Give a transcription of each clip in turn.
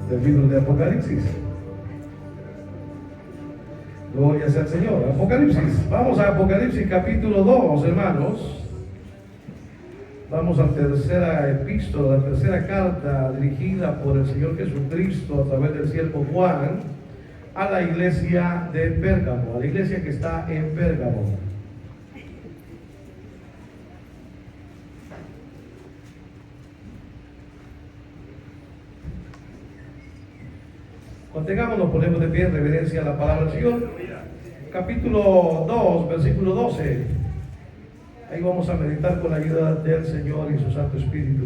del libro de Apocalipsis. Gloria sea al Señor. Apocalipsis. Vamos a Apocalipsis capítulo 2, hermanos. Vamos a la tercera epístola, la tercera carta dirigida por el Señor Jesucristo a través del siervo Juan a la iglesia de Pérgamo, a la iglesia que está en Pérgamo. Cuando nos ponemos de pie en reverencia a la palabra del Señor. Capítulo 2, versículo 12. Ahí vamos a meditar con la ayuda del Señor y su Santo Espíritu.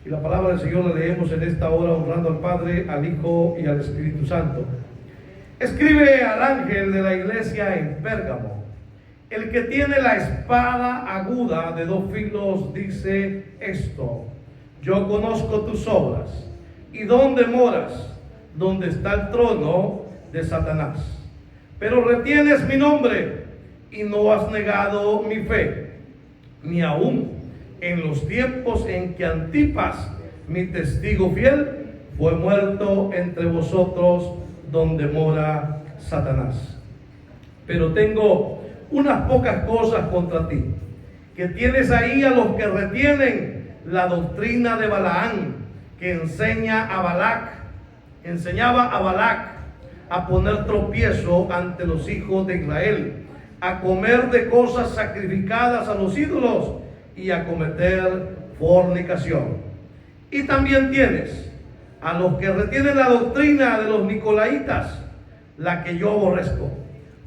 Y la palabra del Señor la leemos en esta hora honrando al Padre, al Hijo y al Espíritu Santo. Escribe al ángel de la iglesia en Pérgamo: el que tiene la espada aguda de 2 filos dice esto: yo conozco tus obras y dónde moras, donde está el trono de Satanás. Pero retienes mi nombre y no has negado mi fe, ni aún en los tiempos en que Antipas, mi testigo fiel, fue muerto entre vosotros, donde mora Satanás. Pero tengo unas pocas cosas contra ti, que tienes ahí a los que retienen la doctrina de Balaán, que enseñaba a Balac a poner tropiezo ante los hijos de Israel, a comer de cosas sacrificadas a los ídolos y a cometer fornicación. Y también tienes a los que retienen la doctrina de los nicolaitas, la que yo aborrezco.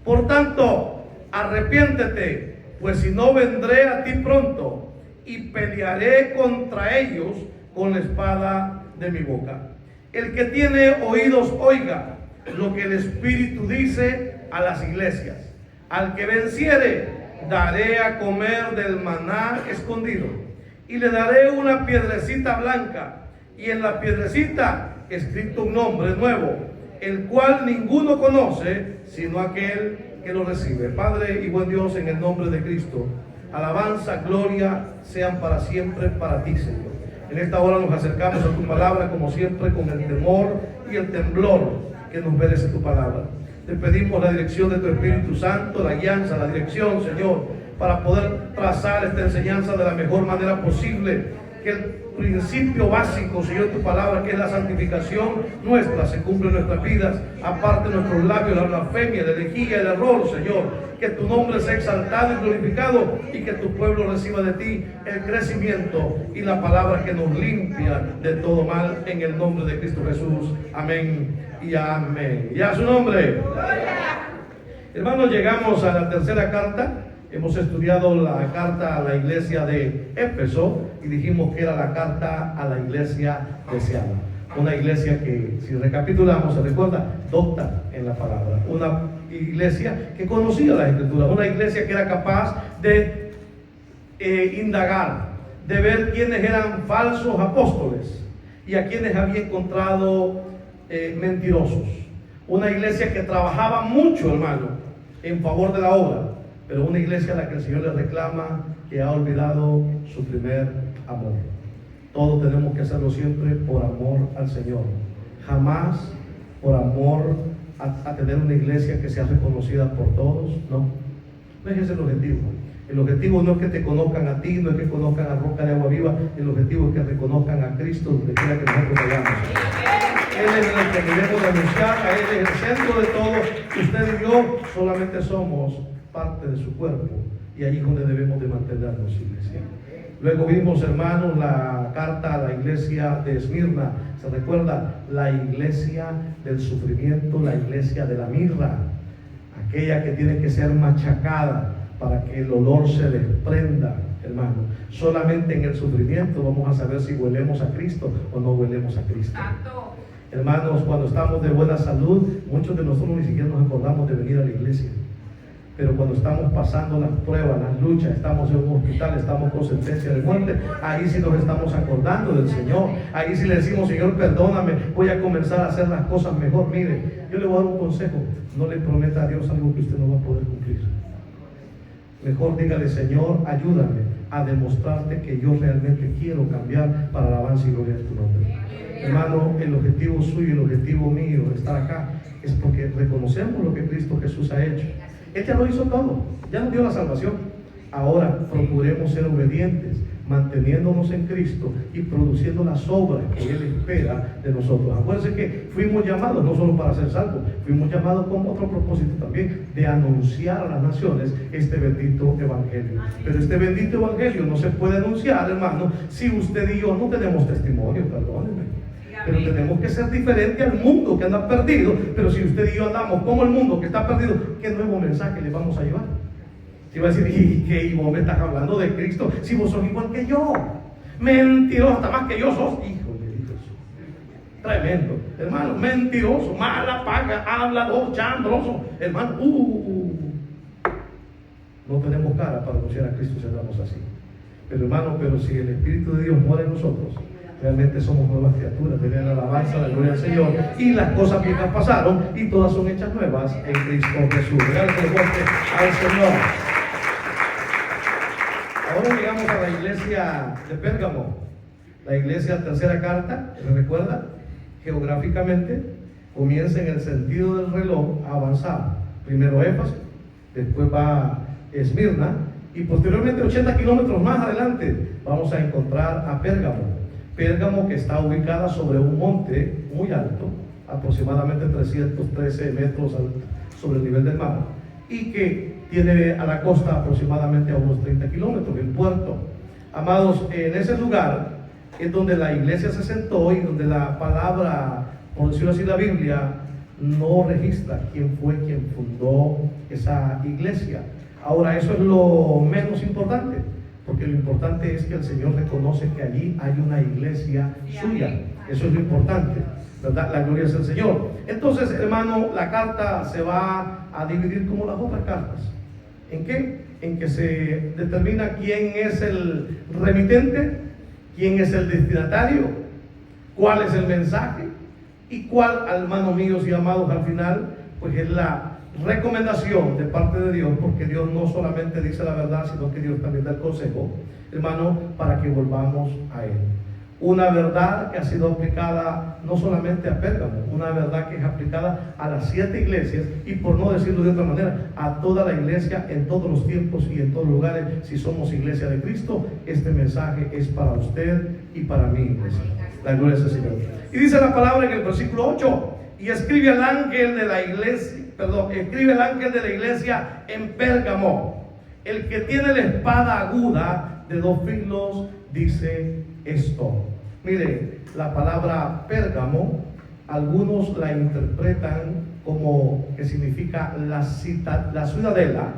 Por tanto, arrepiéntete, pues si no, vendré a ti pronto y pelearé contra ellos con la espada de mi boca. El que tiene oídos oiga lo que el Espíritu dice a las iglesias. Al que venciere, daré a comer del maná escondido, y le daré una piedrecita blanca, y en la piedrecita escrito un nombre nuevo, el cual ninguno conoce sino aquel que lo recibe. Padre y buen Dios, en el nombre de Cristo, alabanza, gloria sean para siempre para ti, Señor. En esta hora nos acercamos a tu palabra, como siempre, con el temor y el temblor que nos merece tu palabra. Te pedimos la dirección de tu Espíritu Santo, la guianza, la dirección, Señor, para poder trazar esta enseñanza de la mejor manera posible. Que el principio básico, Señor, tu palabra, que es la santificación nuestra, se cumple en nuestras vidas. Aparte de nuestros labios, la blasfemia, la herejía, el error, Señor. Que tu nombre sea exaltado y glorificado, y que tu pueblo reciba de ti el crecimiento y la palabra que nos limpia de todo mal, en el nombre de Cristo Jesús. Amén y amén. Y a su nombre. Hermanos, llegamos a la tercera carta. Hemos estudiado la carta a la iglesia de Éfeso y dijimos que era la carta a la iglesia deseada. Una iglesia que, si recapitulamos, se recuerda, docta en la palabra. Una iglesia que conocía las Escrituras. Una iglesia que era capaz de indagar, de ver quiénes eran falsos apóstoles y a quienes había encontrado mentirosos. Una iglesia que trabajaba mucho, hermano, en favor de la obra. Pero una iglesia a la que el Señor le reclama que ha olvidado su primer amor. Todos tenemos que hacerlo siempre por amor al Señor. Jamás por amor a tener una iglesia que sea reconocida por todos. No es ese el objetivo. El objetivo no es que te conozcan a ti, no es que conozcan a Roca de Agua Viva. El objetivo es que reconozcan a Cristo donde quiera que nosotros vayamos. Él es el que debemos anunciar, a Él es el centro de todo. Usted y yo solamente somos parte de su cuerpo, y allí es donde debemos de mantenernos, iglesia. Luego vimos, hermanos, la carta a la iglesia de Esmirna. ¿Se recuerda? La iglesia del sufrimiento, la iglesia de la mirra, aquella que tiene que ser machacada para que el olor se desprenda, hermano. Solamente en el sufrimiento vamos a saber si huelemos a Cristo o no huelemos a Cristo. Hermanos, cuando estamos de buena salud, muchos de nosotros ni siquiera nos acordamos de venir a la iglesia. Pero cuando estamos pasando las pruebas, las luchas, estamos en un hospital, estamos con sentencia de muerte, ahí sí nos estamos acordando del Señor. Ahí sí le decimos: Señor, perdóname, voy a comenzar a hacer las cosas mejor. Mire, yo le voy a dar un consejo: no le prometa a Dios algo que usted no va a poder cumplir. Mejor dígale: Señor, ayúdame a demostrarte que yo realmente quiero cambiar para la alabanza y gloria de tu nombre. Hermano, el objetivo suyo, el objetivo mío de estar acá es porque reconocemos lo que Cristo Jesús ha hecho. Él ya lo hizo todo, ya nos dio la salvación. Ahora procuremos ser obedientes, manteniéndonos en Cristo y produciendo las obras que Él espera de nosotros. Acuérdense que fuimos llamados no solo para ser salvos, fuimos llamados con otro propósito también, de anunciar a las naciones este bendito evangelio. Pero este bendito evangelio no se puede anunciar, hermano, si usted y yo no tenemos testimonio, perdónenme. Pero tenemos que ser diferentes al mundo que anda perdido. Pero si usted y yo andamos como el mundo que está perdido, ¿qué nuevo mensaje le vamos a llevar? Si va a decir, ¿y vos me estás hablando de Cristo? Si vos sos igual que yo, mentiroso, hasta más que yo sos, hijo de Dios, tremendo, hermano, mentiroso, mala paga, hablador, chambroso, hermano, no tenemos cara para anunciar a Cristo si andamos así. Pero hermano, pero si el Espíritu de Dios mora en nosotros, realmente somos nuevas criaturas, de la alabanza, la gloria del Señor, y las cosas viejas pasaron y todas son hechas nuevas en Cristo Jesús. Regálate el fuerte al Señor. Ahora llegamos a la iglesia de Pérgamo, la iglesia tercera carta, ¿se recuerda? Geográficamente comienza en el sentido del reloj a avanzar. Primero Éfeso, después va Esmirna, y posteriormente 80 kilómetros más adelante vamos a encontrar a Pérgamo. Pérgamo, que está ubicada sobre un monte muy alto, aproximadamente 313 metros sobre el nivel del mar, y que tiene a la costa aproximadamente a unos 30 kilómetros, el puerto. Amados, en ese lugar es donde la iglesia se sentó y donde la palabra, por decirlo así, la Biblia no registra quién fue quien fundó esa iglesia. Ahora, eso es lo menos importante, porque lo importante es que el Señor reconoce que allí hay una iglesia suya. Eso es lo importante, ¿verdad? La gloria es el Señor. Entonces, hermano, la carta se va a dividir como las otras cartas. ¿En qué? En que se determina quién es el remitente, quién es el destinatario, cuál es el mensaje y cuál, hermanos míos y amados, al final, pues es la recomendación de parte de Dios, porque Dios no solamente dice la verdad, sino que Dios también da el consejo, hermano, para que volvamos a Él. Una verdad que ha sido aplicada no solamente a Pérgamo, una verdad que es aplicada a las 7 iglesias, y por no decirlo de otra manera, a toda la iglesia en todos los tiempos y en todos lugares. Si somos iglesia de Cristo, este mensaje es para usted y para mí, iglesia. La gloria es el Señor. Y dice la palabra en el versículo 8, y escribe el ángel de la iglesia, escribe el ángel de la iglesia en Pérgamo, el que tiene la espada aguda de 2 filos, dice esto. Mire, la palabra Pérgamo, algunos la interpretan como que significa la ciudadela,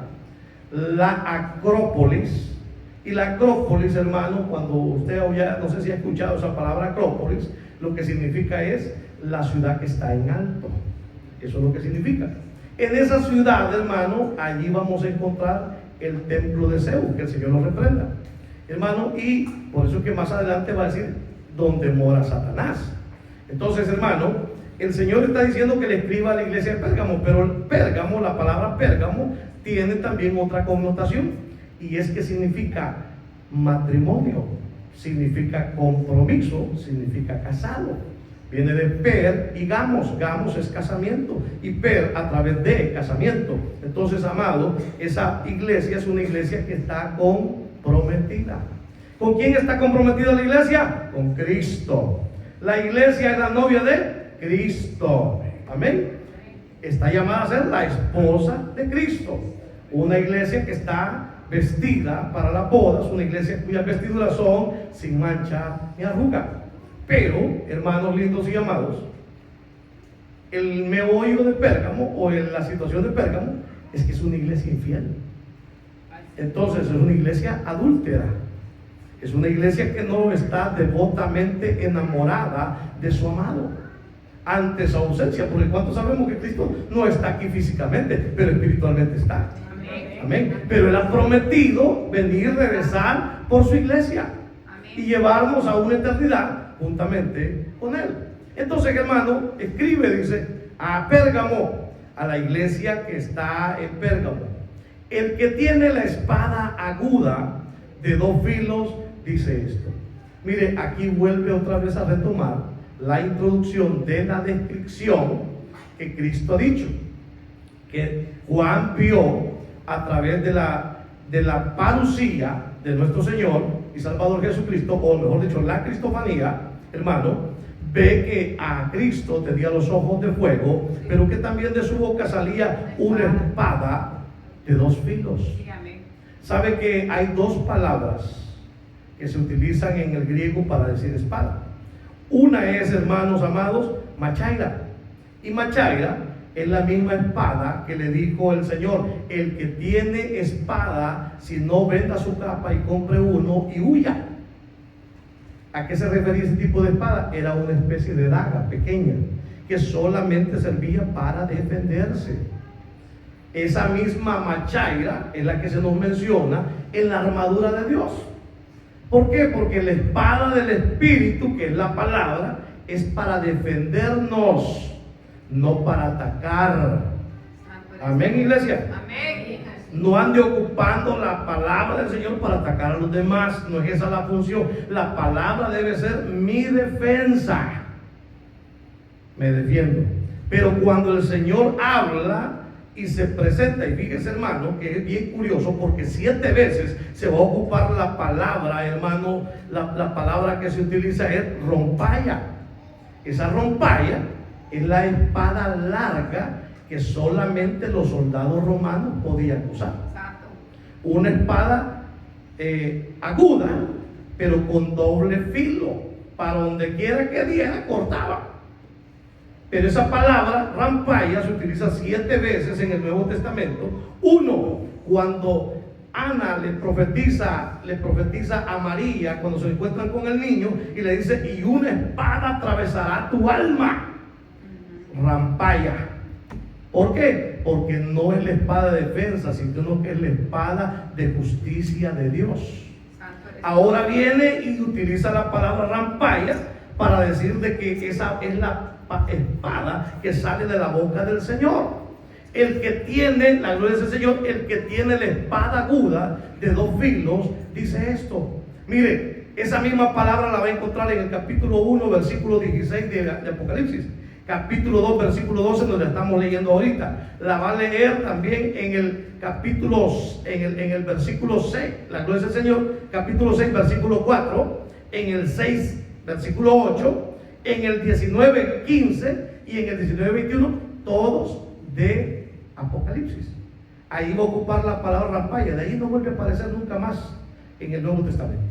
la acrópolis. Y la acrópolis, hermano, cuando usted oye, no sé si ha escuchado esa palabra acrópolis, lo que significa es la ciudad que está en alto. Eso es lo que significa. En esa ciudad, hermano, allí vamos a encontrar el templo de Zeus, que el Señor nos reprenda, hermano, y por eso es que más adelante va a decir donde mora Satanás. Entonces, hermano, el Señor está diciendo que le escriba a la iglesia de Pérgamo, pero el Pérgamo, la palabra Pérgamo, tiene también otra connotación, y es que significa matrimonio, significa compromiso, significa casado. Viene de per y gamos. Gamos es casamiento, y per a través de casamiento. Entonces, amado, esa iglesia es una iglesia que está comprometida. ¿Con quién está comprometida la iglesia? Con Cristo. La iglesia es la novia de Cristo. Amén. Está llamada a ser la esposa de Cristo. Una iglesia que está vestida para las bodas, una iglesia cuyas vestiduras son sin mancha ni arruga. Pero, hermanos lindos y amados, el meollo de Pérgamo, o la situación de Pérgamo, es que es una iglesia infiel. Entonces es una iglesia adúltera, es una iglesia que no está devotamente enamorada de su amado ante su ausencia, porque ¿cuántos sabemos que Cristo no está aquí físicamente, pero espiritualmente está? Amén. Amén. Pero Él ha prometido venir, regresar por su iglesia. Amén. Y llevarnos a una eternidad juntamente con Él. Entonces, hermano, escribe, dice, a Pérgamo, a la iglesia que está en Pérgamo, el que tiene la espada aguda de 2 filos, dice esto. Mire, aquí vuelve otra vez a retomar la introducción de la descripción que Cristo ha dicho, que Juan vio a través de la parucía de nuestro Señor y Salvador Jesucristo, o mejor dicho, la cristofanía, hermano. Ve que a Cristo tenía los ojos de fuego, pero que también de su boca salía una espada de dos filos. Sabe que hay dos palabras que se utilizan en el griego para decir espada. Una es, hermanos amados, machaira. Y machaira es la misma espada que le dijo el Señor: el que tiene espada, si no, venda su capa y compre uno y huya. ¿A qué se refería ese tipo de espada? Era una especie de daga pequeña que solamente servía para defenderse. Esa misma machaira es la que se nos menciona en la armadura de Dios. ¿Por qué? Porque la espada del Espíritu, que es la palabra, es para defendernos, no para atacar. Amén, iglesia. Amén. No ande ocupando la palabra del Señor para atacar a los demás. No es esa la función. La palabra debe ser mi defensa. Me defiendo. Pero cuando el Señor habla y se presenta, y fíjese, hermano, que es bien curioso, porque 7 veces se va a ocupar la palabra, hermano. La palabra que se utiliza es rompaya. Esa rompaya es la espada larga que solamente los soldados romanos podían usar. Una espada aguda, pero con doble filo. Para donde quiera que diera, cortaba. Pero esa palabra, rampaya, se utiliza 7 veces en el Nuevo Testamento. Uno, cuando Ana le profetiza a María, cuando se encuentran con el niño, y le dice: y una espada atravesará tu alma. Rampaya. ¿Por qué? Porque no es la espada de defensa, sino que es la espada de justicia de Dios. Ahora viene y utiliza la palabra rampaya para decir de que esa es la espada que sale de la boca del Señor. El que tiene, la gloria del Señor, el que tiene la espada aguda de 2 filos, dice esto. Mire, esa misma palabra la va a encontrar en el capítulo 1, versículo 16 de Apocalipsis. Capítulo 2, versículo 12, donde la estamos leyendo ahorita. La va a leer también en el capítulo, en el versículo 6, la gloria del Señor, capítulo 6, versículo 4, en el 6, versículo 8, en el 19, 15 y en el 19, 21, todos de Apocalipsis. Ahí va a ocupar la palabra rampaya. De ahí no vuelve a aparecer nunca más en el Nuevo Testamento.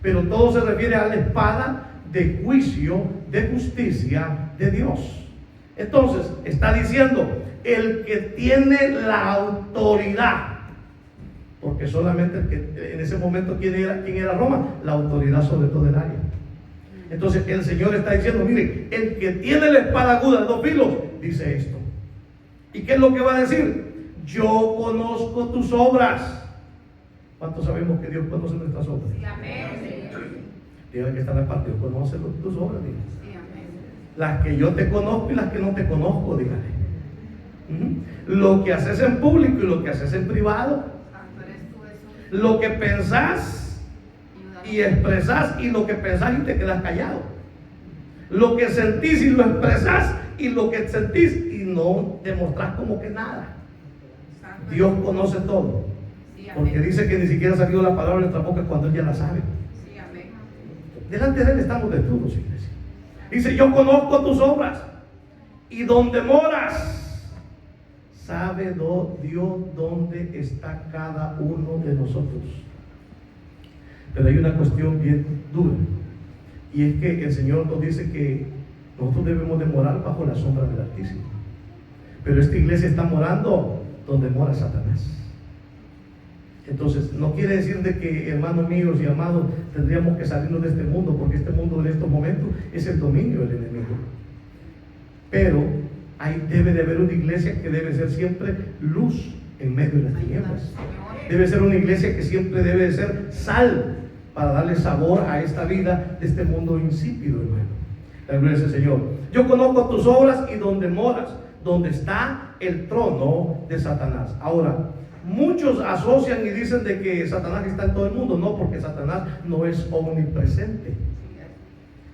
Pero todo se refiere a la espada de juicio, de justicia de Dios. Entonces está diciendo: el que tiene la autoridad, porque solamente el que en ese momento, ¿quién era Roma? La autoridad sobre todo el área. Entonces el Señor está diciendo: mire, el que tiene la espada aguda de 2 filos, dice esto. ¿Y qué es lo que va a decir? Yo conozco tus obras. ¿Cuántos sabemos que Dios conoce nuestras obras? Sí, amén. Tiene que estar en la parte: Dios conoce tus obras, dígale. Sí, amén. Las que yo te conozco y las que no te conozco, dígale. Lo que haces en público y lo que haces en privado. Santo eres tú, Jesús. Lo que pensás y expresás, y lo que pensás y te quedas callado. Lo que sentís y lo expresás, y lo que sentís y no demostrás como que nada. Santo Dios eres tú. conoce todo, Sí, porque amén. dice que ni siquiera ha salido la palabra de nuestra boca cuando Él ya la sabe. Sí, amén. Delante de Él estamos desnudos, iglesia. Dice: yo conozco tus obras y donde moras. Sabe Dios dónde está cada uno de nosotros. Pero hay una cuestión bien dura, y es que el Señor nos dice que nosotros debemos de morar bajo la sombra del Altísimo. Pero esta iglesia está morando donde mora Satanás. Entonces no quiere decir de que, hermanos míos y amados, tendríamos que salirnos de este mundo, porque este mundo en estos momentos es el dominio del enemigo. Pero debe de haber una iglesia que debe ser siempre luz en medio de las tinieblas. Debe ser una iglesia que siempre debe de ser sal para darle sabor a esta vida de este mundo insípido, hermano. La gloria del Señor. Yo conozco tus obras y donde moras, donde está el trono de Satanás. Ahora, muchos asocian y dicen de que Satanás está en todo el mundo. No, porque Satanás no es omnipresente.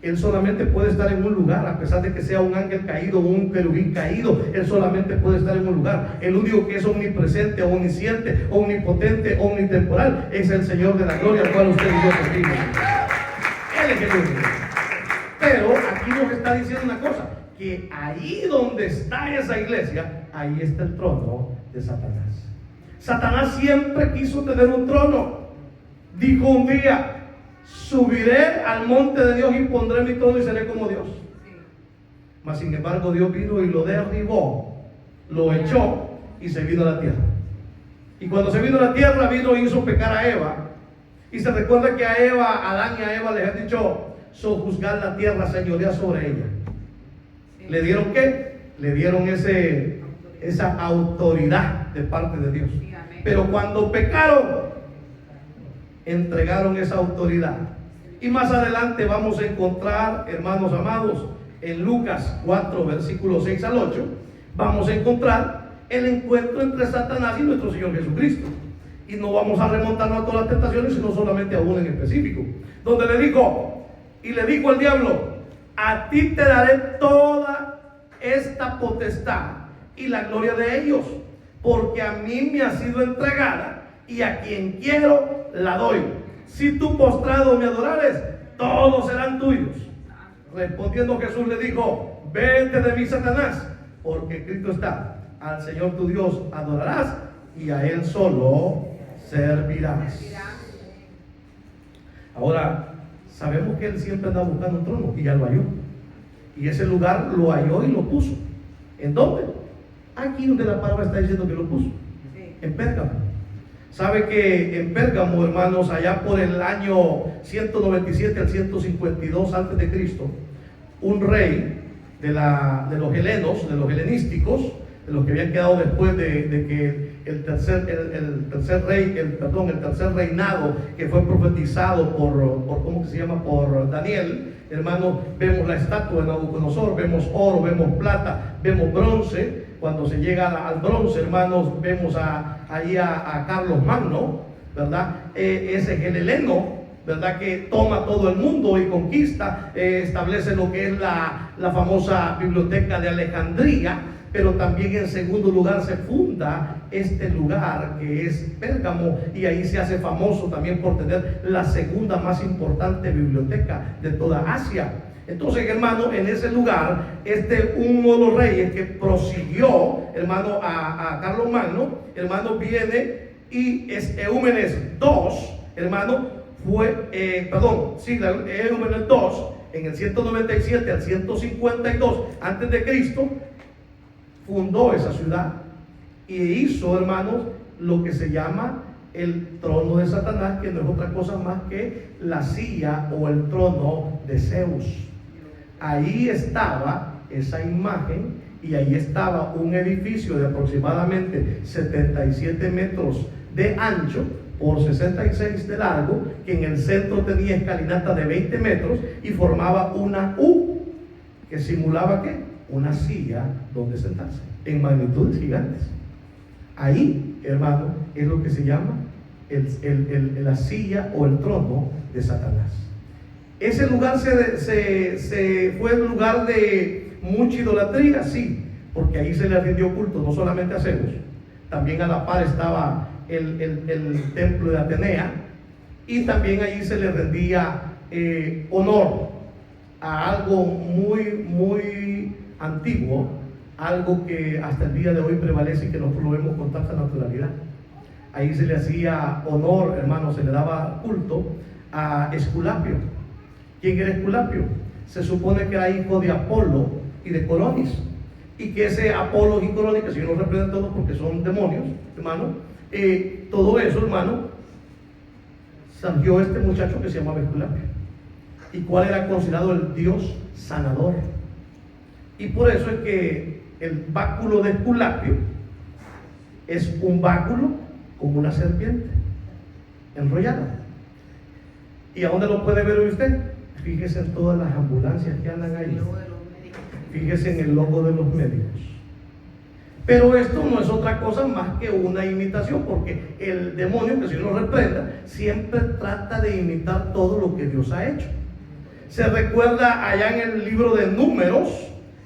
Él solamente puede estar en un lugar, a pesar de que sea un ángel caído o un querubín caído. Él solamente puede estar en un lugar. El único que es omnipresente, omnisciente, omnipotente, omnitemporal es el Señor de la gloria, al cual usted y yo servimos. Él es el único. Pero aquí nos está diciendo una cosa, que ahí donde está esa iglesia, ahí está el trono de Satanás. Satanás siempre quiso tener un trono. Dijo un día: subiré al monte de Dios y pondré mi trono y seré como Dios. Mas sin embargo Dios vino y lo derribó, lo echó y se vino a la tierra. Y cuando se vino a la tierra, vino y hizo pecar a Eva. Y se recuerda que a Adán y a Eva les ha dicho: sojuzgar la tierra, señorear sobre ella. ¿Le dieron qué? Le dieron esa autoridad de parte de Dios. Pero cuando pecaron, entregaron esa autoridad. Y más adelante vamos a encontrar, hermanos amados, en Lucas 4, versículos 6 al 8, vamos a encontrar el encuentro entre Satanás y nuestro Señor Jesucristo. Y no vamos a remontarnos a todas las tentaciones, sino solamente a una en específico, donde le dijo al diablo: a ti te daré toda esta potestad y la gloria de ellos, porque a mí me ha sido entregada, y a quien quiero la doy. Si tú postrado me adorares, todos serán tuyos. Respondiendo Jesús le dijo: vete de mí, Satanás, porque escrito está: al Señor tu Dios adorarás y a Él solo servirás. Ahora, sabemos que Él siempre anda buscando un trono, y ya lo halló. Y ese lugar lo halló y lo puso. ¿En dónde? Aquí donde la palabra está diciendo que lo puso. En Pérgamo. Sabe que en Pérgamo, hermanos, allá por el año 197 al 152 antes de Cristo, un rey de los helenos, de los helenísticos, de los que habían quedado después de que el tercer reinado que fue profetizado por Daniel, hermanos, vemos la estatua de Nabucodonosor, vemos oro, vemos plata, vemos bronce. Cuando se llega al bronce, hermanos, vemos ahí a Carlos Magno, ¿verdad? Ese es el heleno, ¿verdad? Que toma todo el mundo y conquista, establece lo que es la famosa biblioteca de Alejandría. Pero también en segundo lugar se funda este lugar que es Pérgamo, y ahí se hace famoso también por tener la segunda más importante biblioteca de toda Asia. Entonces, hermano, en ese lugar, uno de los reyes que prosiguió, hermano, a Carlos Magno, hermano, viene y es Eúmenes II, hermano, Eúmenes II, en el 197 al 152 antes de Cristo, fundó esa ciudad y hizo, hermanos, lo que se llama el trono de Satanás, que no es otra cosa más que la silla o el trono de Zeus. Ahí estaba esa imagen, y ahí estaba un edificio de aproximadamente 77 metros de ancho por 66 de largo, que en el centro tenía escalinata de 20 metros y formaba una U que simulaba ¿qué? Una silla donde sentarse, en magnitudes gigantes. Ahí, hermano, es lo que se llama la silla o el trono de Satanás. Ese lugar fue un lugar de mucha idolatría, sí, porque ahí se le rindió culto no solamente a Zeus, también a la par estaba el templo de Atenea, y también ahí se le rendía honor a algo muy, muy antiguo, algo que hasta el día de hoy prevalece y que nosotros lo vemos con tanta naturalidad. Ahí se le hacía honor, hermano, se le daba culto a Esculapio. ¿Quién era Esculapio? Se supone que era hijo de Apolo y de Coronis, y que ese Apolo y Coronis, que si no representan todos porque son demonios, hermano, todo eso, hermano, surgió este muchacho que se llamaba Esculapio. ¿Y cuál era considerado el dios sanador? Y por eso es que el báculo de Esculapio es un báculo con una serpiente enrollada. ¿Y a dónde lo puede ver usted? Fíjese en todas las ambulancias que andan ahí. Fíjese en el logo de los médicos. Pero esto no es otra cosa más que una imitación, porque el demonio, que si no lo reprenda, siempre trata de imitar todo lo que Dios ha hecho. se recuerda allá en el libro de Números,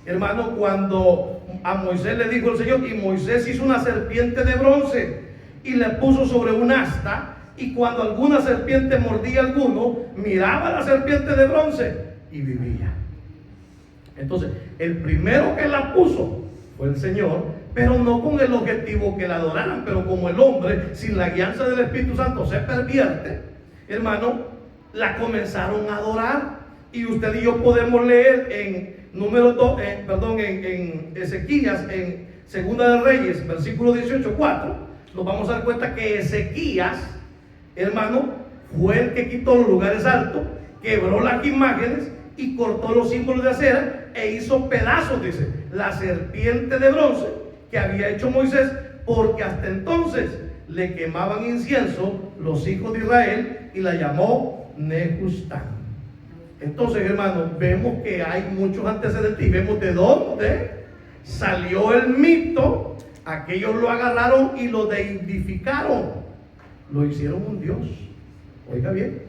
hermano, cuando a Moisés le dijo el Señor, y Moisés hizo una serpiente de bronce y le puso sobre un asta, y cuando alguna serpiente mordía a alguno, miraba a la serpiente de bronce y vivía. Entonces, el primero que la puso fue el Señor, pero no con el objetivo que la adoraran. Pero como el hombre, sin la guianza del Espíritu Santo, se pervierte, hermano, la comenzaron a adorar. Y usted y yo podemos leer en en Ezequías, en Segunda de Reyes, versículo 18:4, nos vamos a dar cuenta que Ezequías, hermano, fue el que quitó los lugares altos, quebró las imágenes y cortó los símbolos de acera e hizo pedazos, dice, la serpiente de bronce que había hecho Moisés, porque hasta entonces le quemaban incienso los hijos de Israel y la llamó Nehushtan. Entonces, hermano, vemos que hay muchos antecedentes y vemos de dónde salió el mito. Aquellos lo agarraron y lo deificaron, lo hicieron un dios. Oiga bien.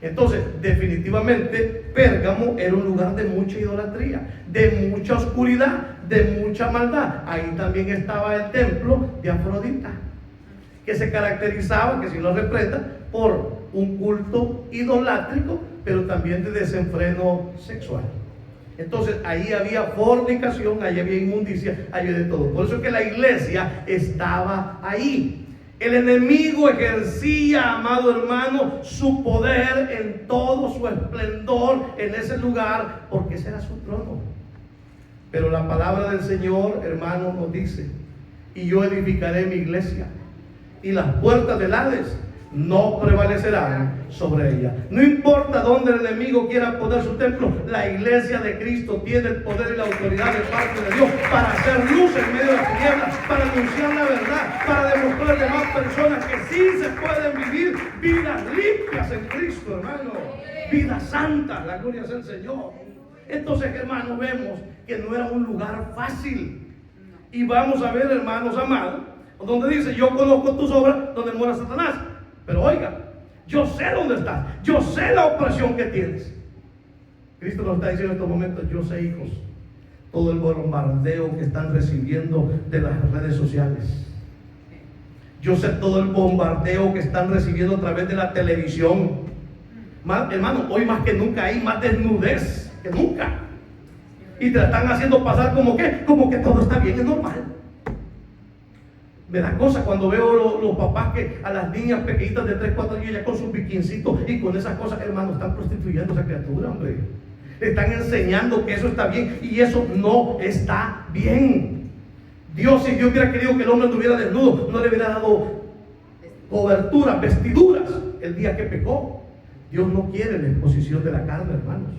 Entonces, definitivamente, Pérgamo era un lugar de mucha idolatría, de mucha oscuridad, de mucha maldad. Ahí también estaba el templo de Afrodita, que se caracterizaba, que si lo representa, por un culto idolátrico, pero también de desenfreno sexual. Entonces ahí había fornicación, ahí había inmundicia, ahí había de todo. Por eso es que la iglesia estaba ahí. El enemigo ejercía, amado hermano, su poder en todo su esplendor en ese lugar, porque ese era su trono. Pero la palabra del Señor, hermano, nos dice: y yo edificaré mi iglesia, y las puertas del Hades no prevalecerán sobre ella. No importa dónde el enemigo quiera poner su templo, la iglesia de Cristo tiene el poder y la autoridad de parte de Dios para hacer luz en medio de las tinieblas, para anunciar la verdad, para demostrarle a más personas que sí se pueden vivir vidas limpias en Cristo, hermano, vidas santas. La gloria sea el Señor. Entonces, hermanos, vemos que no era un lugar fácil. Y vamos a ver, hermanos amados, donde dice: yo conozco tus obras, donde mora Satanás. Pero oiga, yo sé dónde estás, yo sé la opresión que tienes. Cristo nos está diciendo en estos momentos: yo sé, hijos, todo el bombardeo que están recibiendo de las redes sociales. Yo sé todo el bombardeo que están recibiendo a través de la televisión. Hermano, hoy más que nunca hay más desnudez que nunca. Y te la están haciendo pasar como que todo está bien, es normal. Me da cosa cuando veo los papás que a las niñas pequeñitas de 3, 4 años ya con sus bikincitos y con esas cosas, hermano, están prostituyendo a esa criatura, hombre. Le están enseñando que eso está bien y eso no está bien. Dios, si Dios hubiera querido que el hombre estuviera desnudo, no le hubiera dado cobertura, vestiduras el día que pecó. Dios no quiere la exposición de la carne, hermanos.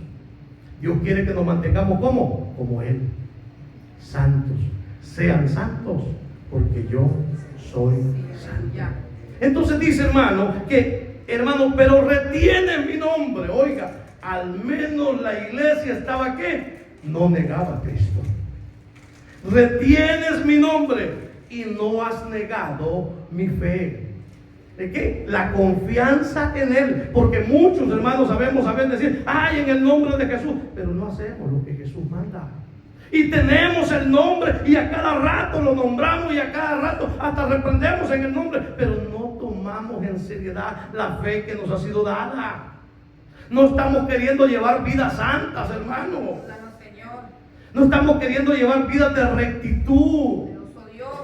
Dios quiere que nos mantengamos como Él, santos. Sean santos, porque yo soy santo. Entonces dice, hermano, pero retiene mi nombre. Oiga, al menos la iglesia estaba ¿qué? No negaba a Cristo. Retienes mi nombre y no has negado mi fe. ¿De qué? La confianza en Él. Porque muchos hermanos sabemos decir: ay, en el nombre de Jesús, pero no hacemos lo que Jesús manda. Y tenemos el nombre y a cada rato lo nombramos y a cada rato hasta reprendemos en el nombre, pero no tomamos en seriedad la fe que nos ha sido dada. No estamos queriendo llevar vidas santas, hermano. No estamos queriendo llevar vidas de rectitud.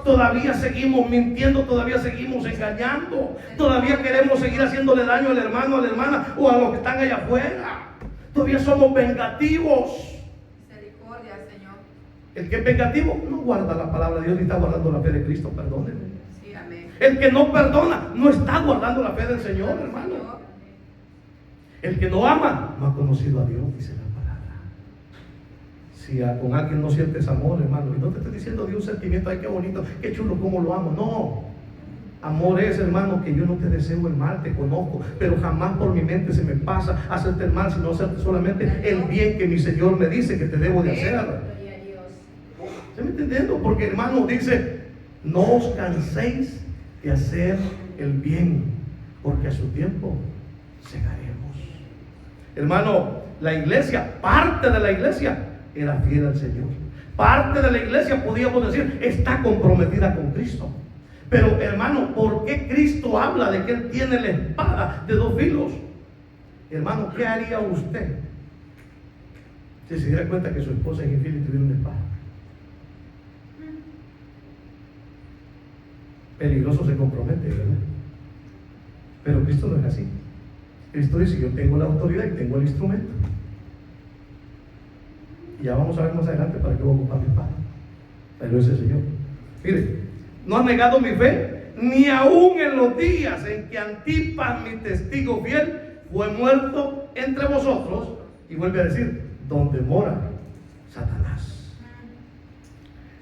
Todavía seguimos mintiendo, todavía seguimos engañando, todavía queremos seguir haciéndole daño al hermano, a la hermana o a los que están allá afuera. Todavía somos vengativos. El que es vengativo no guarda la palabra de Dios ni está guardando la fe de Cristo, perdónenme. Sí, amén. El que no perdona no está guardando la fe del Señor, hermano. El que no ama no ha conocido a Dios, dice la palabra. Si con alguien no sientes amor, hermano, y no te estoy diciendo de un sentimiento: ay, qué bonito, qué chulo, cómo lo amo. No. Amor es, hermano, que yo no te deseo el mal, te conozco, pero jamás por mi mente se me pasa hacerte el mal, sino hacerte solamente el bien que mi Señor me dice que te debo de hacer. ¿Se me entendiendo? Porque, hermano, dice: no os canséis de hacer el bien, porque a su tiempo segaremos. Hermano, la iglesia, parte de la iglesia, era fiel al Señor. Parte de la iglesia, podíamos decir, está comprometida con Cristo. Pero hermano, ¿por qué Cristo habla de que Él tiene la espada de dos filos? Hermano, ¿qué haría usted si se diera cuenta que su esposa es infiel y tuviera una espada? Peligroso se compromete, ¿verdad? Pero Cristo no es así. Cristo dice: yo tengo la autoridad y tengo el instrumento. Y ya vamos a ver más adelante para qué voy a ocupar mi espada. Pero ese Señor, mire, no has negado mi fe, ni aún en los días en que Antipas, mi testigo fiel, fue muerto entre vosotros. Y vuelve a decir: donde mora Satanás.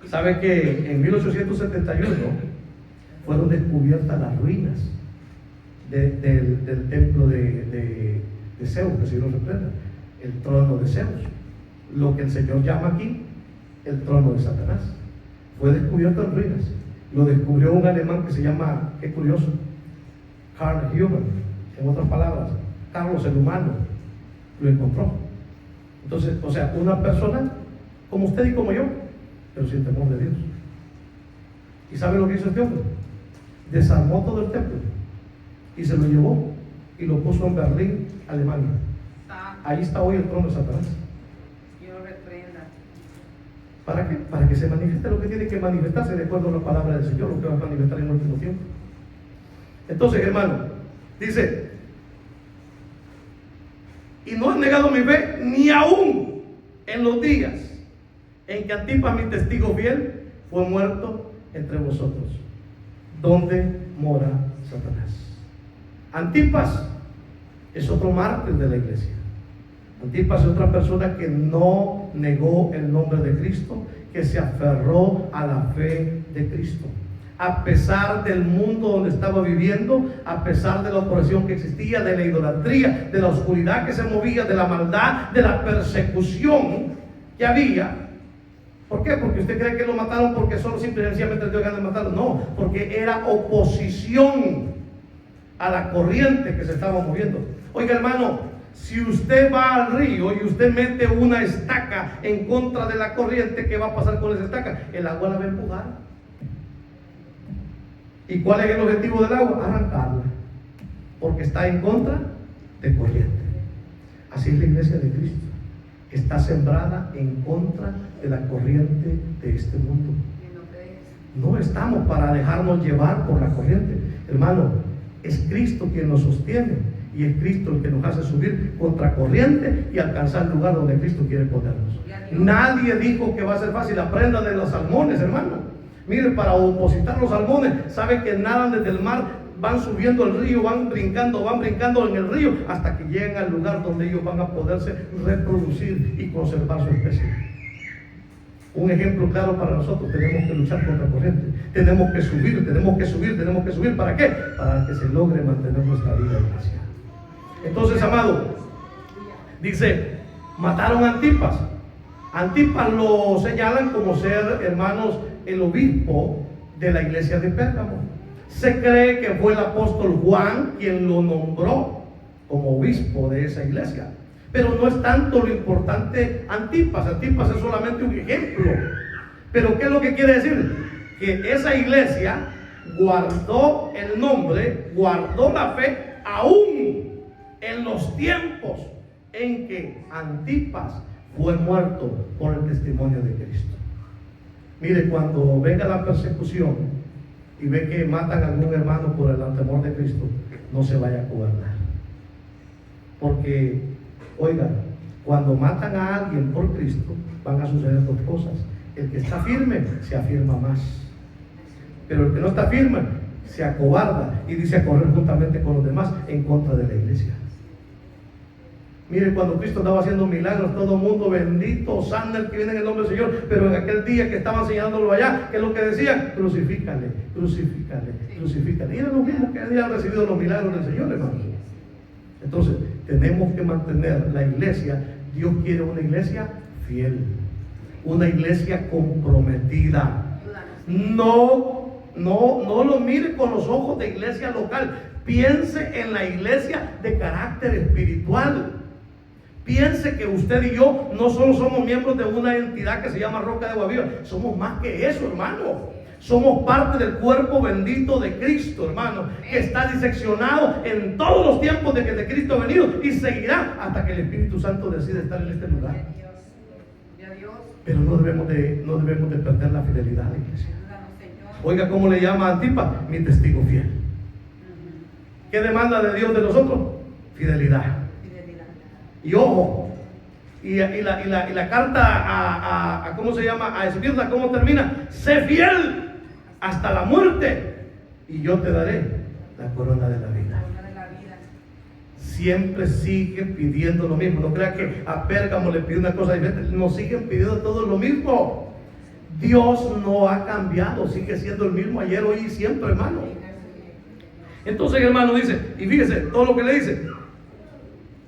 ¿Sabe que en 1871 fueron descubiertas las ruinas del templo de Zeus, que si lo reprenda, el trono de Zeus, lo que el Señor llama aquí el trono de Satanás? Fue descubierto en ruinas. Lo descubrió un alemán que se llama, qué curioso, Carl Huber. En otras palabras, Carlos el humano lo encontró. Entonces, o sea, una persona como usted y como yo, pero sin temor de Dios. ¿Y sabe lo que hizo este hombre? Desarmó todo el templo y se lo llevó y lo puso en Berlín, Alemania. Ahí está hoy el trono de Satanás. Dios reprenda. ¿Para qué? Para que se manifieste lo que tiene que manifestarse de acuerdo a la palabra del Señor, lo que va a manifestar en el último tiempo. Entonces, hermano, dice: y no has negado mi fe, ni aún en los días en que Antipas, mi testigo fiel, fue muerto entre vosotros, donde mora Satanás. Antipas es otro mártir de la iglesia. Antipas es otra persona que no negó el nombre de Cristo, que se aferró a la fe de Cristo. A pesar del mundo donde estaba viviendo, a pesar de la opresión que existía, de la idolatría, de la oscuridad que se movía, de la maldad, de la persecución que había. ¿Por qué? Porque usted cree que lo mataron porque solo simplemente dio ganas de matarlo. No, porque era oposición a la corriente que se estaba moviendo. Oiga, hermano, si usted va al río y usted mete una estaca en contra de la corriente, ¿qué va a pasar con esa estaca? El agua la va a empujar. ¿Y cuál es el objetivo del agua? Arrancarla, porque está en contra de corriente. Así es la iglesia de Cristo. Está sembrada en contra de la corriente de este mundo. No estamos para dejarnos llevar por la corriente. Hermano, es Cristo quien nos sostiene y es Cristo el que nos hace subir contra corriente y alcanzar el lugar donde Cristo quiere ponernos. Nadie dijo que va a ser fácil. Aprenda de los salmones, hermano. Mire, para opositar los salmones, sabe que nadan desde el mar, van subiendo el río, van brincando en el río hasta que llegan al lugar donde ellos van a poderse reproducir y conservar su especie. Un ejemplo claro para nosotros: tenemos que luchar contra corriente, tenemos que subir. ¿Para qué? Para que se logre mantener nuestra vida iglesia. Entonces, amado, dice: mataron a Antipas. Antipas lo señalan como ser, hermanos, el obispo de la iglesia de Pérgamo. Se cree que fue el apóstol Juan quien lo nombró como obispo de esa iglesia. Pero no es tanto lo importante Antipas. Antipas es solamente un ejemplo. Pero ¿qué es lo que quiere decir? Que esa iglesia guardó el nombre, guardó la fe, aún en los tiempos en que Antipas fue muerto por el testimonio de Cristo. Mire, cuando venga la persecución y ve que matan a algún hermano por el temor de Cristo, no se vaya a cobardar. Porque, oiga, cuando matan a alguien por Cristo, van a suceder dos cosas. El que está firme se afirma más, pero el que no está firme se acobarda y dice a correr juntamente con los demás en contra de la iglesia. Mire, cuando Cristo estaba haciendo milagros, todo el mundo: bendito, sana el que viene en el nombre del Señor. Pero en aquel día que estaban señalándolo allá, ¿qué es lo que decían? Crucifícale. Y era lo mismo que habían recibido los milagros del Señor, hermano. Entonces, tenemos que mantener la iglesia. Dios quiere una iglesia fiel, una iglesia comprometida. No lo mire con los ojos de iglesia local. Piense en la iglesia de carácter espiritual. Piense que usted y yo no solo somos miembros de una entidad que se llama Roca de Agua Viva, somos más que eso, hermano. Somos parte del cuerpo bendito de Cristo, hermano, que está diseccionado en todos los tiempos de que de Cristo ha venido y seguirá hasta que el Espíritu Santo decida estar en este lugar. Pero no debemos de perder la fidelidad, iglesia. Oiga, ¿cómo le llama a Antipas? Mi testigo fiel. ¿Qué demanda de Dios de nosotros? Fidelidad. Y ojo, y la carta a ¿cómo se llama? A Esmirna, ¿cómo termina? Sé fiel hasta la muerte y yo te daré la corona de la vida. Siempre sigue pidiendo lo mismo. No crea que a Pérgamo le pide una cosa diferente. Nos siguen pidiendo todos lo mismo. Dios no ha cambiado, sigue siendo el mismo ayer, hoy y siempre, hermano. Entonces el hermano dice, y fíjese todo lo que le dice: